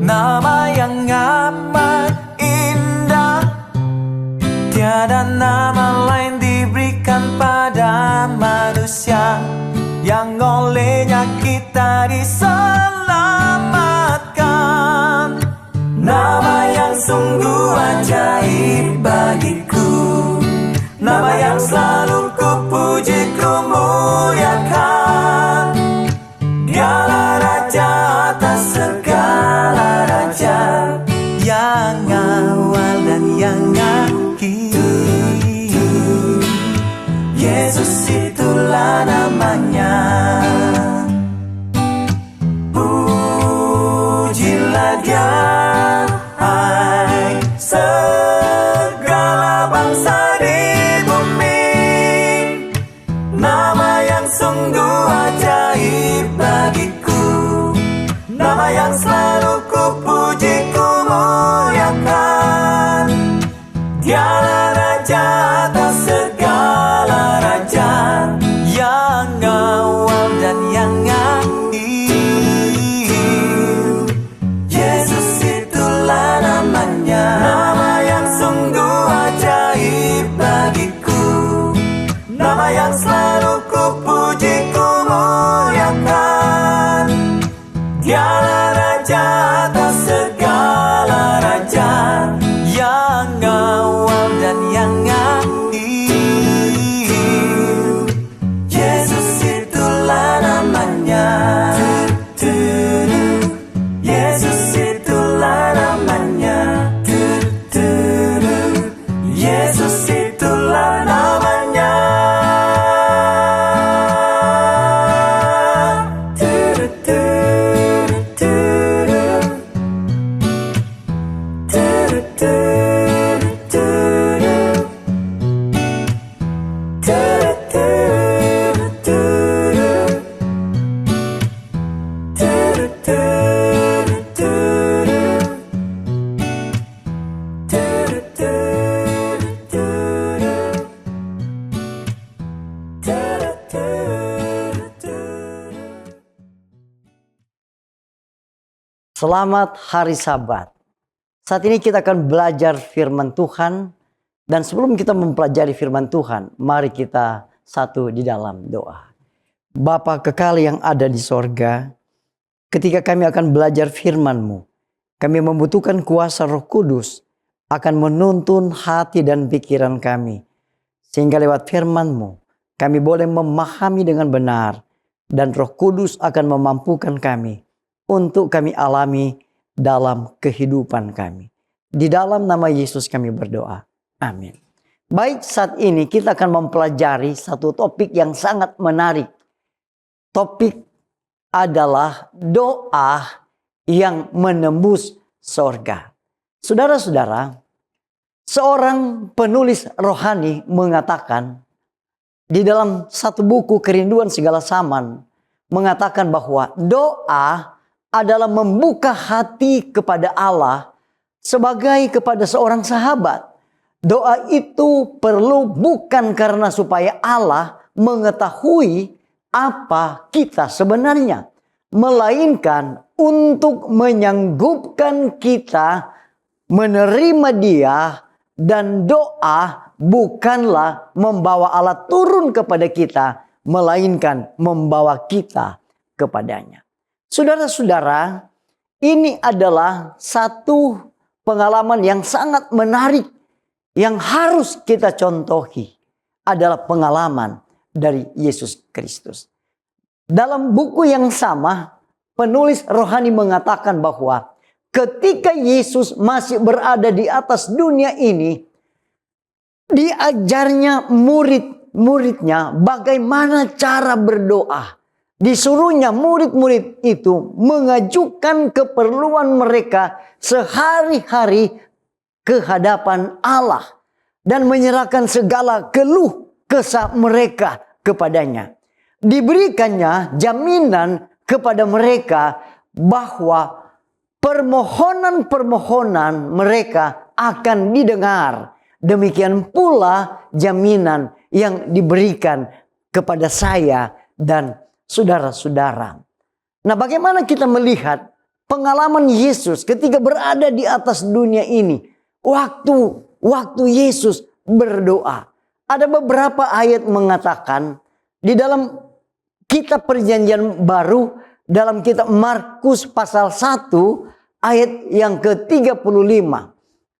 Speaker 6: nama yang amat indah. Tiada nama lain diberikan pada manusia yang olehnya kita diselamatkan. Nama yang sungguh ajaib bagiku, nama yang selalu ku puji ku muliakan. Dialah Raja atas segala raja, yang awal dan yang akhir. Yesus itulah namanya. Pujilah Dia, hai segala bangsa di bumi. Nama yang sungguh ajaib bagiku, nama yang selalu ku puji ku muliakan. Dialah Raja atas segala raja, yang awal dan yang akhir. Yesus itulah namanya. Nama yang sungguh ajaib bagiku, nama yang selalu ku puji ku muliakan. Dialah Raja atas segala raja, yang awal dan yang akhir. Yesus itulah namanya. Yesus itulah namanya. Yesus itulah namanya.
Speaker 7: Selamat hari Sabat. Saat ini kita akan belajar firman Tuhan. Dan sebelum kita mempelajari firman Tuhan, mari kita satu di dalam doa. Bapa kekal yang ada di sorga, ketika kami akan belajar firman-Mu, kami membutuhkan kuasa Roh Kudus akan menuntun hati dan pikiran kami. Sehingga lewat firman-Mu, kami boleh memahami dengan benar. Dan Roh Kudus akan memampukan kami untuk kami alami dalam kehidupan kami. Di dalam nama Yesus kami berdoa. Amin. Baik, saat ini kita akan mempelajari satu topik yang sangat menarik. Topik adalah doa yang menembus sorga. Saudara-saudara, seorang penulis rohani mengatakan di dalam satu buku Kerinduan Segala Zaman, mengatakan bahwa doa adalah membuka hati kepada Allah sebagai kepada seorang sahabat. Doa itu perlu bukan karena supaya Allah mengetahui apa kita sebenarnya, melainkan untuk menyanggupkan kita menerima Dia. Dan doa bukanlah membawa Allah turun kepada kita, melainkan membawa kita kepadanya. Saudara-saudara, ini adalah satu pengalaman yang sangat menarik yang harus kita contohi, adalah pengalaman dari Yesus Kristus. Dalam buku yang sama, penulis rohani mengatakan bahwa ketika Yesus masih berada di atas dunia ini, diajarnya murid-muridnya bagaimana cara berdoa. Disuruhnya murid-murid itu mengajukan keperluan mereka sehari-hari ke hadapan Allah dan menyerahkan segala keluh kesah mereka kepadanya. Diberikannya jaminan kepada mereka bahwa permohonan-permohonan mereka akan didengar. Demikian pula jaminan yang diberikan kepada saya dan saudara-saudara. Nah, bagaimana kita melihat pengalaman Yesus ketika berada di atas dunia ini. Waktu Yesus berdoa. Ada beberapa ayat mengatakan di dalam kitab Perjanjian Baru, dalam kitab Markus pasal 1 ayat yang ke-35.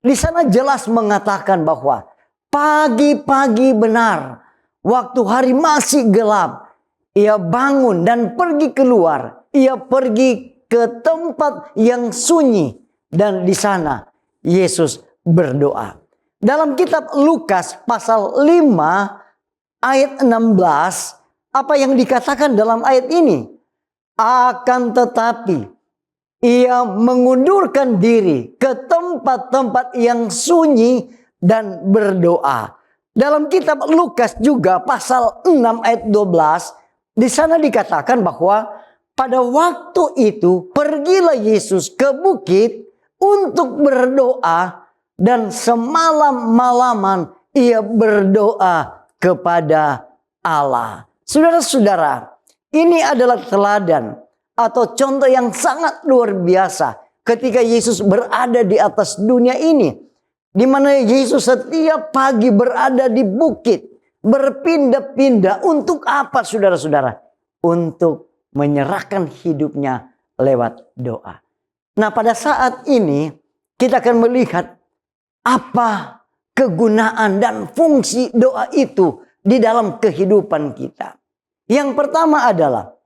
Speaker 7: Di sana jelas mengatakan bahwa pagi-pagi benar, waktu hari masih gelap, ia bangun dan pergi keluar. Ia pergi ke tempat yang sunyi dan di sana Yesus berdoa. Dalam kitab Lukas pasal 5 ayat 16, apa yang dikatakan dalam ayat ini? Akan tetapi ia mengundurkan diri ke tempat-tempat yang sunyi dan berdoa. Dalam kitab Lukas juga pasal 6 ayat 12, di sana dikatakan bahwa pada waktu itu pergilah Yesus ke bukit untuk berdoa dan semalam-malaman ia berdoa kepada Allah. Saudara-saudara, ini adalah teladan atau contoh yang sangat luar biasa ketika Yesus berada di atas dunia ini. Di mana Yesus setiap pagi berada di bukit, berpindah-pindah. Untuk apa saudara-saudara? Untuk menyerahkan hidupnya lewat doa. Nah, pada saat ini kita akan melihat apa kegunaan dan fungsi doa itu di dalam kehidupan kita. Yang pertama adalah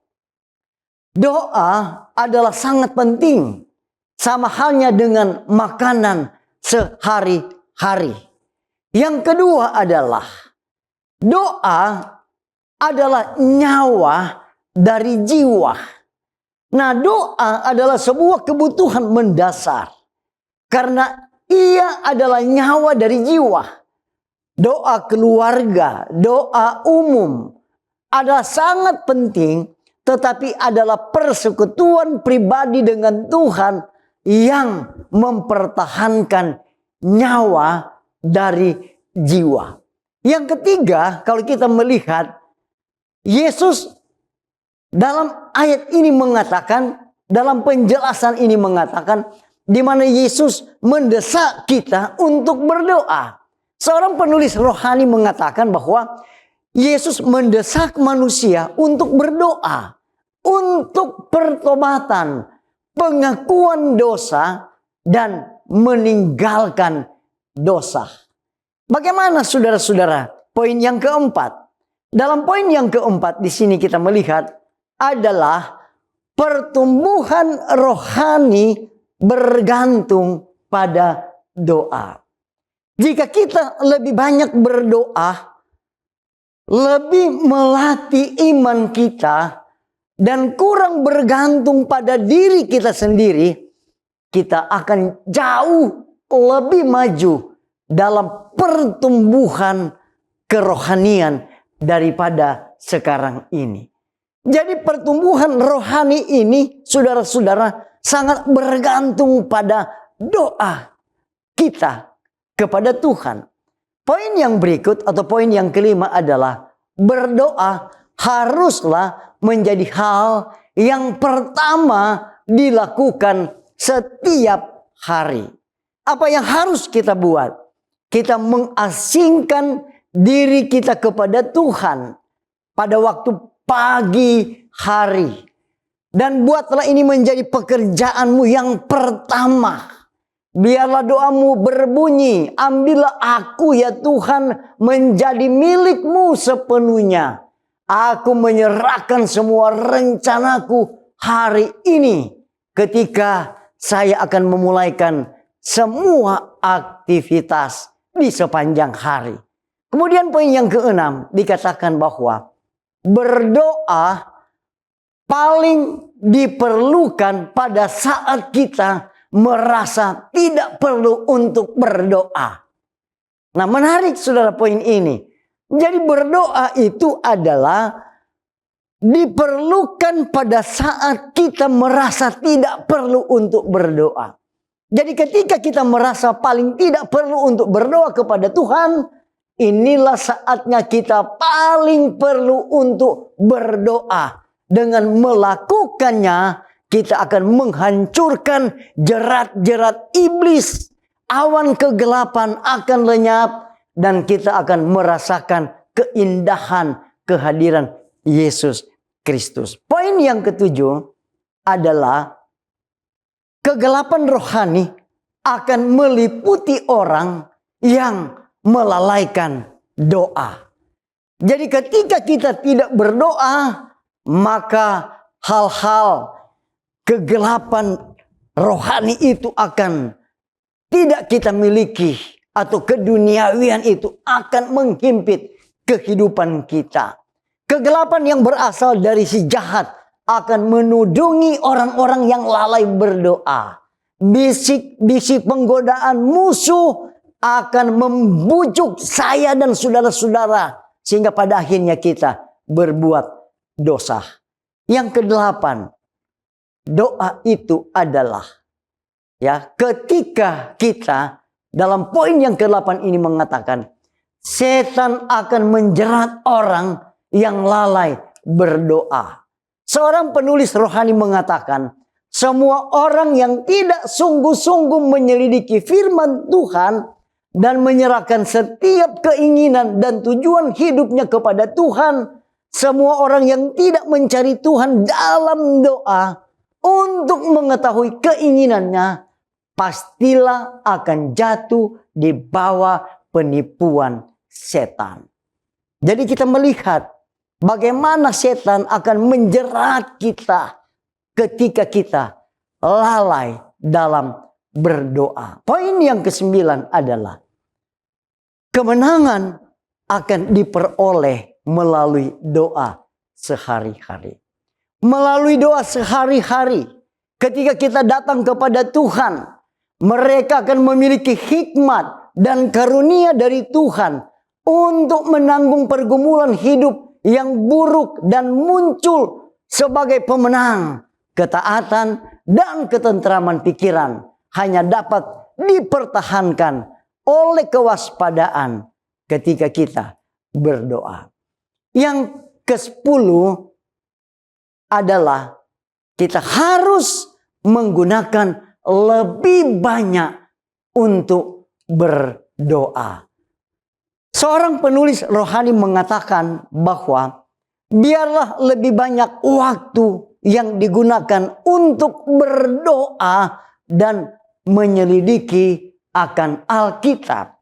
Speaker 7: doa adalah sangat penting, sama halnya dengan makanan sehari-hari. Yang kedua adalah doa adalah nyawa dari jiwa. Nah, doa adalah sebuah kebutuhan mendasar karena ia adalah nyawa dari jiwa. Doa keluarga, doa umum adalah sangat penting, tetapi adalah persekutuan pribadi dengan Tuhan yang mempertahankan nyawa dari jiwa. Yang ketiga, kalau kita melihat Yesus dalam ayat ini mengatakan, dalam penjelasan ini mengatakan, di mana Yesus mendesak kita untuk berdoa. Seorang penulis rohani mengatakan bahwa Yesus mendesak manusia untuk berdoa, untuk pertobatan, pengakuan dosa, dan meninggalkan dosa. Bagaimana saudara-saudara? Poin yang keempat. Dalam poin yang keempat di sini kita melihat adalah pertumbuhan rohani bergantung pada doa. Jika kita lebih banyak berdoa, lebih melatih iman kita, dan kurang bergantung pada diri kita sendiri, kita akan jauh lebih maju dalam pertumbuhan kerohanian daripada sekarang ini. Jadi pertumbuhan rohani ini, saudara-saudara, sangat bergantung pada doa kita kepada Tuhan. Poin yang berikut atau poin yang kelima adalah berdoa haruslah menjadi hal yang pertama dilakukan setiap hari. Apa yang harus kita buat? Kita mengasingkan diri kita kepada Tuhan pada waktu pagi hari. Dan buatlah ini menjadi pekerjaanmu yang pertama. Biarlah doamu berbunyi, ambillah aku ya Tuhan menjadi milikmu sepenuhnya. Aku menyerahkan semua rencanaku hari ini ketika saya akan memulaikan semua aktivitas di sepanjang hari. Kemudian poin yang keenam dikatakan bahwa berdoa paling diperlukan pada saat kita merasa tidak perlu untuk berdoa. Nah, menarik saudara poin ini. Jadi berdoa itu adalah diperlukan pada saat kita merasa tidak perlu untuk berdoa. Jadi ketika kita merasa paling tidak perlu untuk berdoa kepada Tuhan, inilah saatnya kita paling perlu untuk berdoa. Dengan melakukannya, kita akan menghancurkan jerat-jerat iblis. Awan kegelapan akan lenyap dan kita akan merasakan keindahan kehadiran Yesus Kristus. Poin yang ketujuh adalah kegelapan rohani akan meliputi orang yang melalaikan doa. Jadi ketika kita tidak berdoa, maka hal-hal kegelapan rohani itu akan tidak kita miliki, atau keduniawian itu akan menghimpit kehidupan kita. Kegelapan yang berasal dari si jahat akan menudungi orang-orang yang lalai berdoa. Bisik-bisik penggodaan musuh akan membujuk saya dan saudara-saudara sehingga pada akhirnya kita berbuat dosa. Yang kedelapan, doa itu adalah ketika kita dalam poin yang ke-8 ini mengatakan setan akan menjerat orang yang lalai berdoa. Seorang penulis rohani mengatakan semua orang yang tidak sungguh-sungguh menyelidiki firman Tuhan dan menyerahkan setiap keinginan dan tujuan hidupnya kepada Tuhan, semua orang yang tidak mencari Tuhan dalam doa untuk mengetahui keinginannya, pastilah akan jatuh di bawah penipuan setan. Jadi kita melihat bagaimana setan akan menjerat kita ketika kita lalai dalam berdoa. Poin yang ke-9 adalah kemenangan akan diperoleh melalui doa sehari-hari. Melalui doa sehari-hari, ketika kita datang kepada Tuhan, mereka akan memiliki hikmat dan karunia dari Tuhan untuk menanggung pergumulan hidup yang buruk dan muncul sebagai pemenang. Ketaatan dan ketentraman pikiran hanya dapat dipertahankan oleh kewaspadaan ketika kita berdoa. Yang ke-10 adalah kita harus menggunakan lebih banyak untuk berdoa. Seorang penulis rohani mengatakan bahwa biarlah lebih banyak waktu yang digunakan untuk berdoa dan menyelidiki akan Alkitab.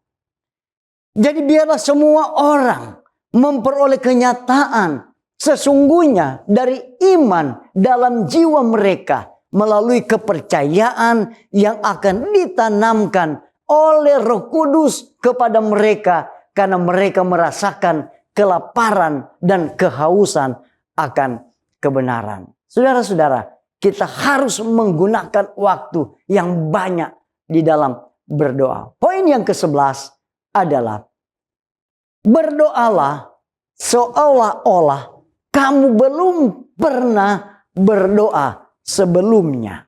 Speaker 7: Jadi biarlah semua orang memperoleh kenyataan sesungguhnya dari iman dalam jiwa mereka melalui kepercayaan yang akan ditanamkan oleh Roh Kudus kepada mereka karena mereka merasakan kelaparan dan kehausan akan kebenaran. Saudara-saudara, kita harus menggunakan waktu yang banyak di dalam berdoa. Poin yang ke-11 adalah berdoalah seolah-olah kamu belum pernah berdoa sebelumnya.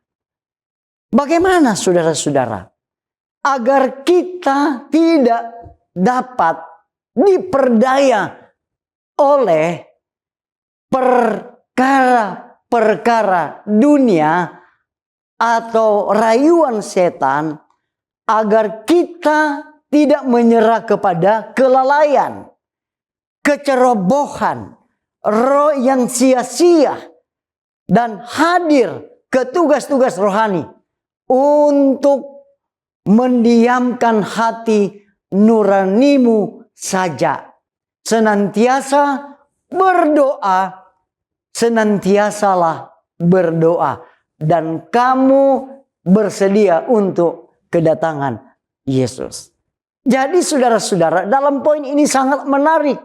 Speaker 7: Bagaimana saudara-saudara agar kita tidak dapat diperdaya oleh perkara dunia atau rayuan setan, agar kita tidak menyerah kepada kelalaian, kecerobohan, roh yang sia-sia, dan hadir ke tugas-tugas rohani untuk mendiamkan hati nuranimu saja. Senantiasa berdoa, senantiasalah berdoa, dan kamu bersedia untuk kedatangan Yesus. Jadi saudara-saudara, dalam poin ini sangat menarik,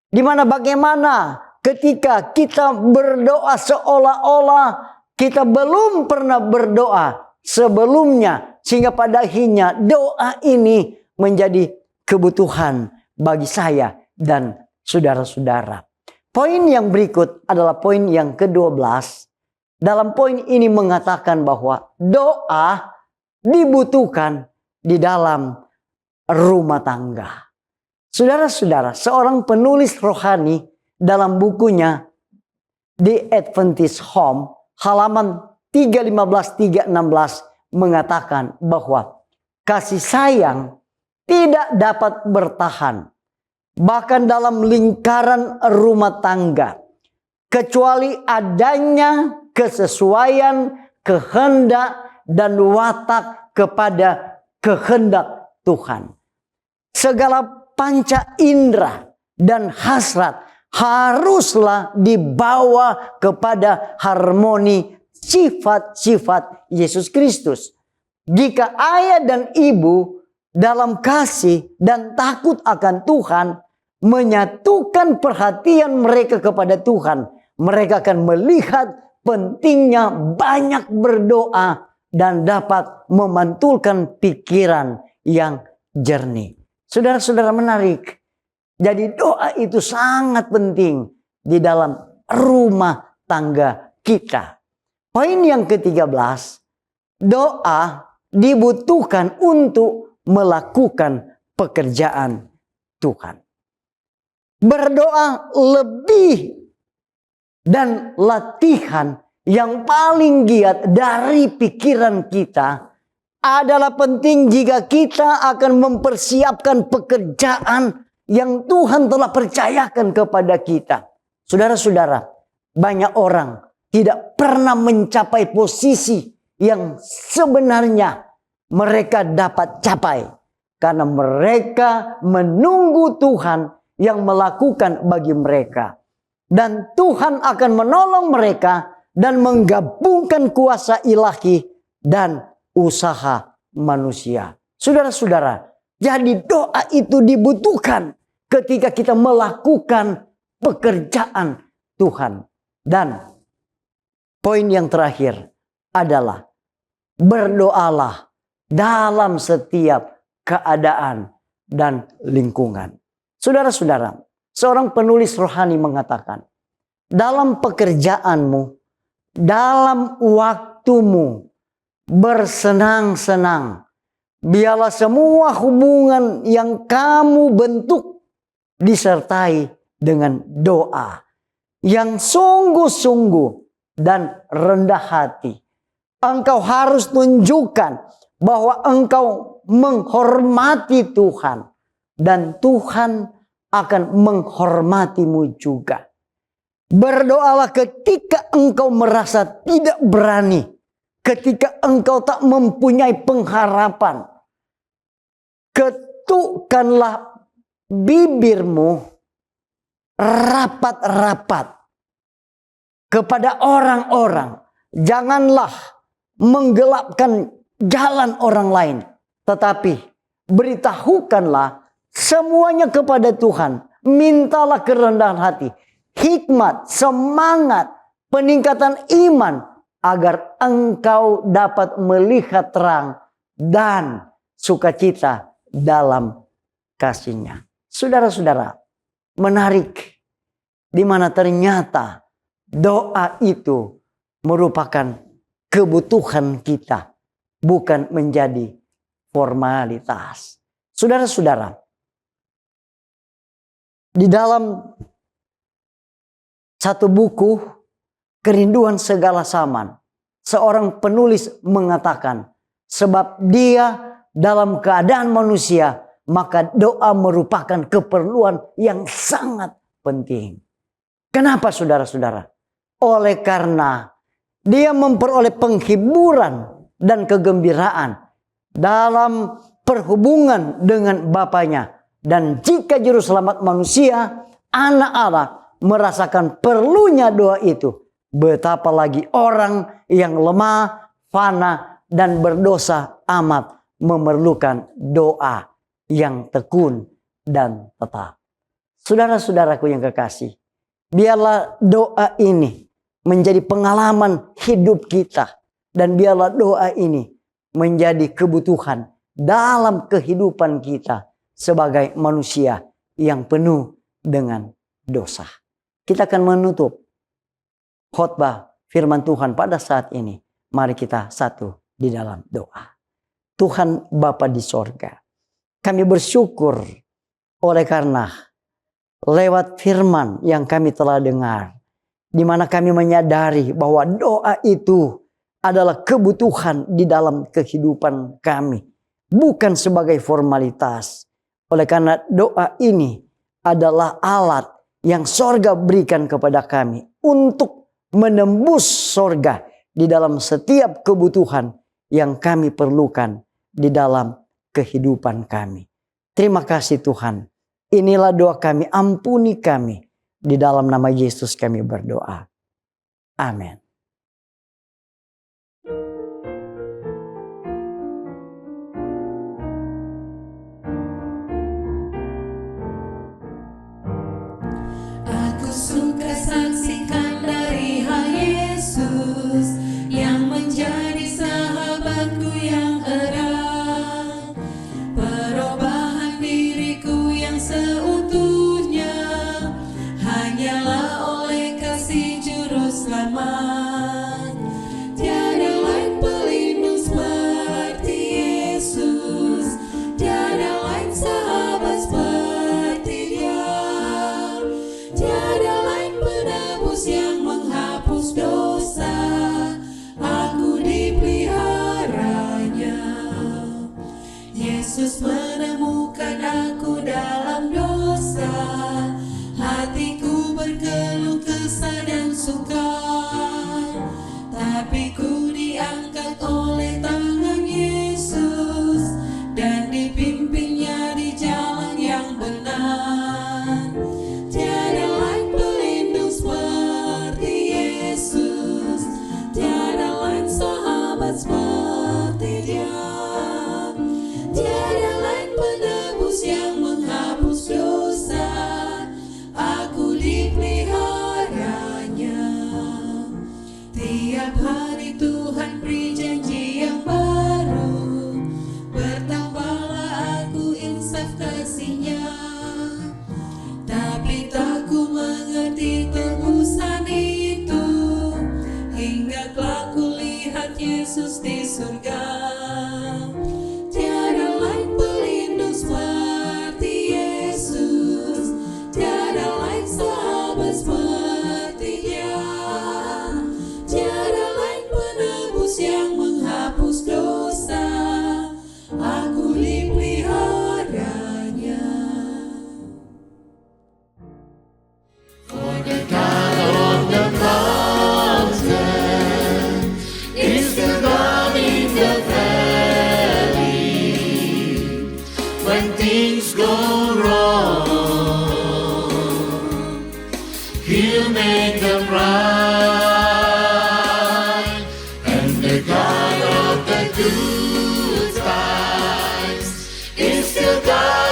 Speaker 7: di mana bagaimana ketika kita berdoa seolah-olah kita belum pernah berdoa sebelumnya, sehingga pada akhirnya doa ini menjadi kebutuhan bagi saya dan saudara-saudara. Poin yang berikut adalah poin yang ke-12. Dalam poin ini mengatakan bahwa doa dibutuhkan di dalam rumah tangga. Saudara-saudara, seorang penulis rohani dalam bukunya The Adventist Home, halaman 3:15, 3:16 mengatakan bahwa kasih sayang tidak dapat bertahan bahkan dalam lingkaran rumah tangga kecuali adanya kesesuaian kehendak dan watak kepada kehendak Tuhan. Segala panca indera dan hasrat haruslah dibawa kepada harmoni sifat-sifat Yesus Kristus. Jika ayah dan ibu dalam kasih dan takut akan Tuhan menyatukan perhatian mereka kepada Tuhan, mereka akan melihat pentingnya banyak berdoa dan dapat memantulkan pikiran yang jernih. Saudara-saudara, menarik. Jadi doa itu sangat penting di dalam rumah tangga kita. Poin yang ke-13, doa dibutuhkan untuk melakukan pekerjaan Tuhan. Berdoa lebih dan latihan yang paling giat dari pikiran kita adalah penting jika kita akan mempersiapkan pekerjaan yang Tuhan telah percayakan kepada kita. Saudara-saudara, banyak orang tidak pernah mencapai posisi yang sebenarnya mereka dapat capai karena mereka menunggu Tuhan yang melakukan bagi mereka. Dan Tuhan akan menolong mereka dan menggabungkan kuasa ilahi dan usaha manusia. Saudara-saudara, jadi doa itu dibutuhkan ketika kita melakukan pekerjaan Tuhan. Dan poin yang terakhir adalah berdoalah dalam setiap keadaan dan lingkungan. Saudara-saudara, seorang penulis rohani mengatakan, dalam pekerjaanmu, dalam waktumu, bersenang-senang. Biarlah semua hubungan yang kamu bentuk disertai dengan doa yang sungguh-sungguh dan rendah hati. Engkau harus tunjukkan bahwa engkau menghormati Tuhan dan Tuhan akan menghormatimu juga. Berdoalah ketika engkau merasa tidak berani, ketika engkau tak mempunyai pengharapan. Ketukkanlah bibirmu rapat-rapat kepada orang-orang. Janganlah menggelapkan jalan orang lain, tetapi beritahukanlah semuanya kepada Tuhan. Mintalah kerendahan hati, hikmat, semangat, peningkatan iman, agar engkau dapat melihat terang dan sukacita dalam kasih-Nya. Saudara-saudara, menarik di mana ternyata doa itu merupakan kebutuhan kita, bukan menjadi formalitas. Saudara-saudara, di dalam satu buku Kerinduan Segala Zaman, seorang penulis mengatakan, sebab dia dalam keadaan manusia, maka doa merupakan keperluan yang sangat penting. Kenapa saudara-saudara? Oleh karena dia memperoleh penghiburan dan kegembiraan dalam perhubungan dengan Bapaknya. Dan jika juru selamat manusia, anak Allah, merasakan perlunya doa itu, betapa lagi orang yang lemah, fana, dan berdosa amat memerlukan doa yang tekun dan tetap. Saudara-saudaraku yang kekasih, biarlah doa ini menjadi pengalaman hidup kita. Dan biarlah doa ini menjadi kebutuhan dalam kehidupan kita sebagai manusia yang penuh dengan dosa. Kita akan menutup khotbah firman Tuhan pada saat ini. Mari kita satu di dalam doa. Tuhan Bapa di sorga, kami bersyukur oleh karena lewat firman yang kami telah dengar, di mana kami menyadari bahwa doa itu adalah kebutuhan di dalam kehidupan kami, bukan sebagai formalitas. Oleh karena doa ini adalah alat yang sorga berikan kepada kami untuk menembus sorga di dalam setiap kebutuhan yang kami perlukan di dalam kehidupan kami. Terima kasih Tuhan. Inilah doa kami, ampuni kami. Di dalam nama Yesus kami berdoa. Amin.
Speaker 1: Aku suka saksikan dari hal Yesus yang menjadi sahabatku yang erat, perubahan diriku yang seutuhnya hanyalah oleh kasih juru selamat. Tiada lain pelindung seperti Yesus, tiada lain sahabat seperti Dia. Tiada lain penebus yang menghapus dosa, aku dipeliharanya. Yesus menemukan aku dalam dosa, hatiku berkeluh kesah dan suka, tapi ku diangkat oleh tangan Yesus dan dipimpinnya di jalan yang benar. Tiada lain pelindung seperti Yesus, tiada lain sahabat seperti Dia. Tiada lain penebus yang menghapus dosa, aku dipeliharanya. Tiap hari Tuhan beri janji yang baru, bertambahlah aku insaf kasih-Nya. Tapi tak ku mengerti tebusan itu, hingga telah ku lihat Yesus di surga. Tiada lain pelindung seperti Yesus, tiada lain sahabat seperti Dia. Tiada lain penebus yang menghapus dosa, aku dipeliharanya.
Speaker 6: When things go wrong, He'll make them right. And the God of the good times is still God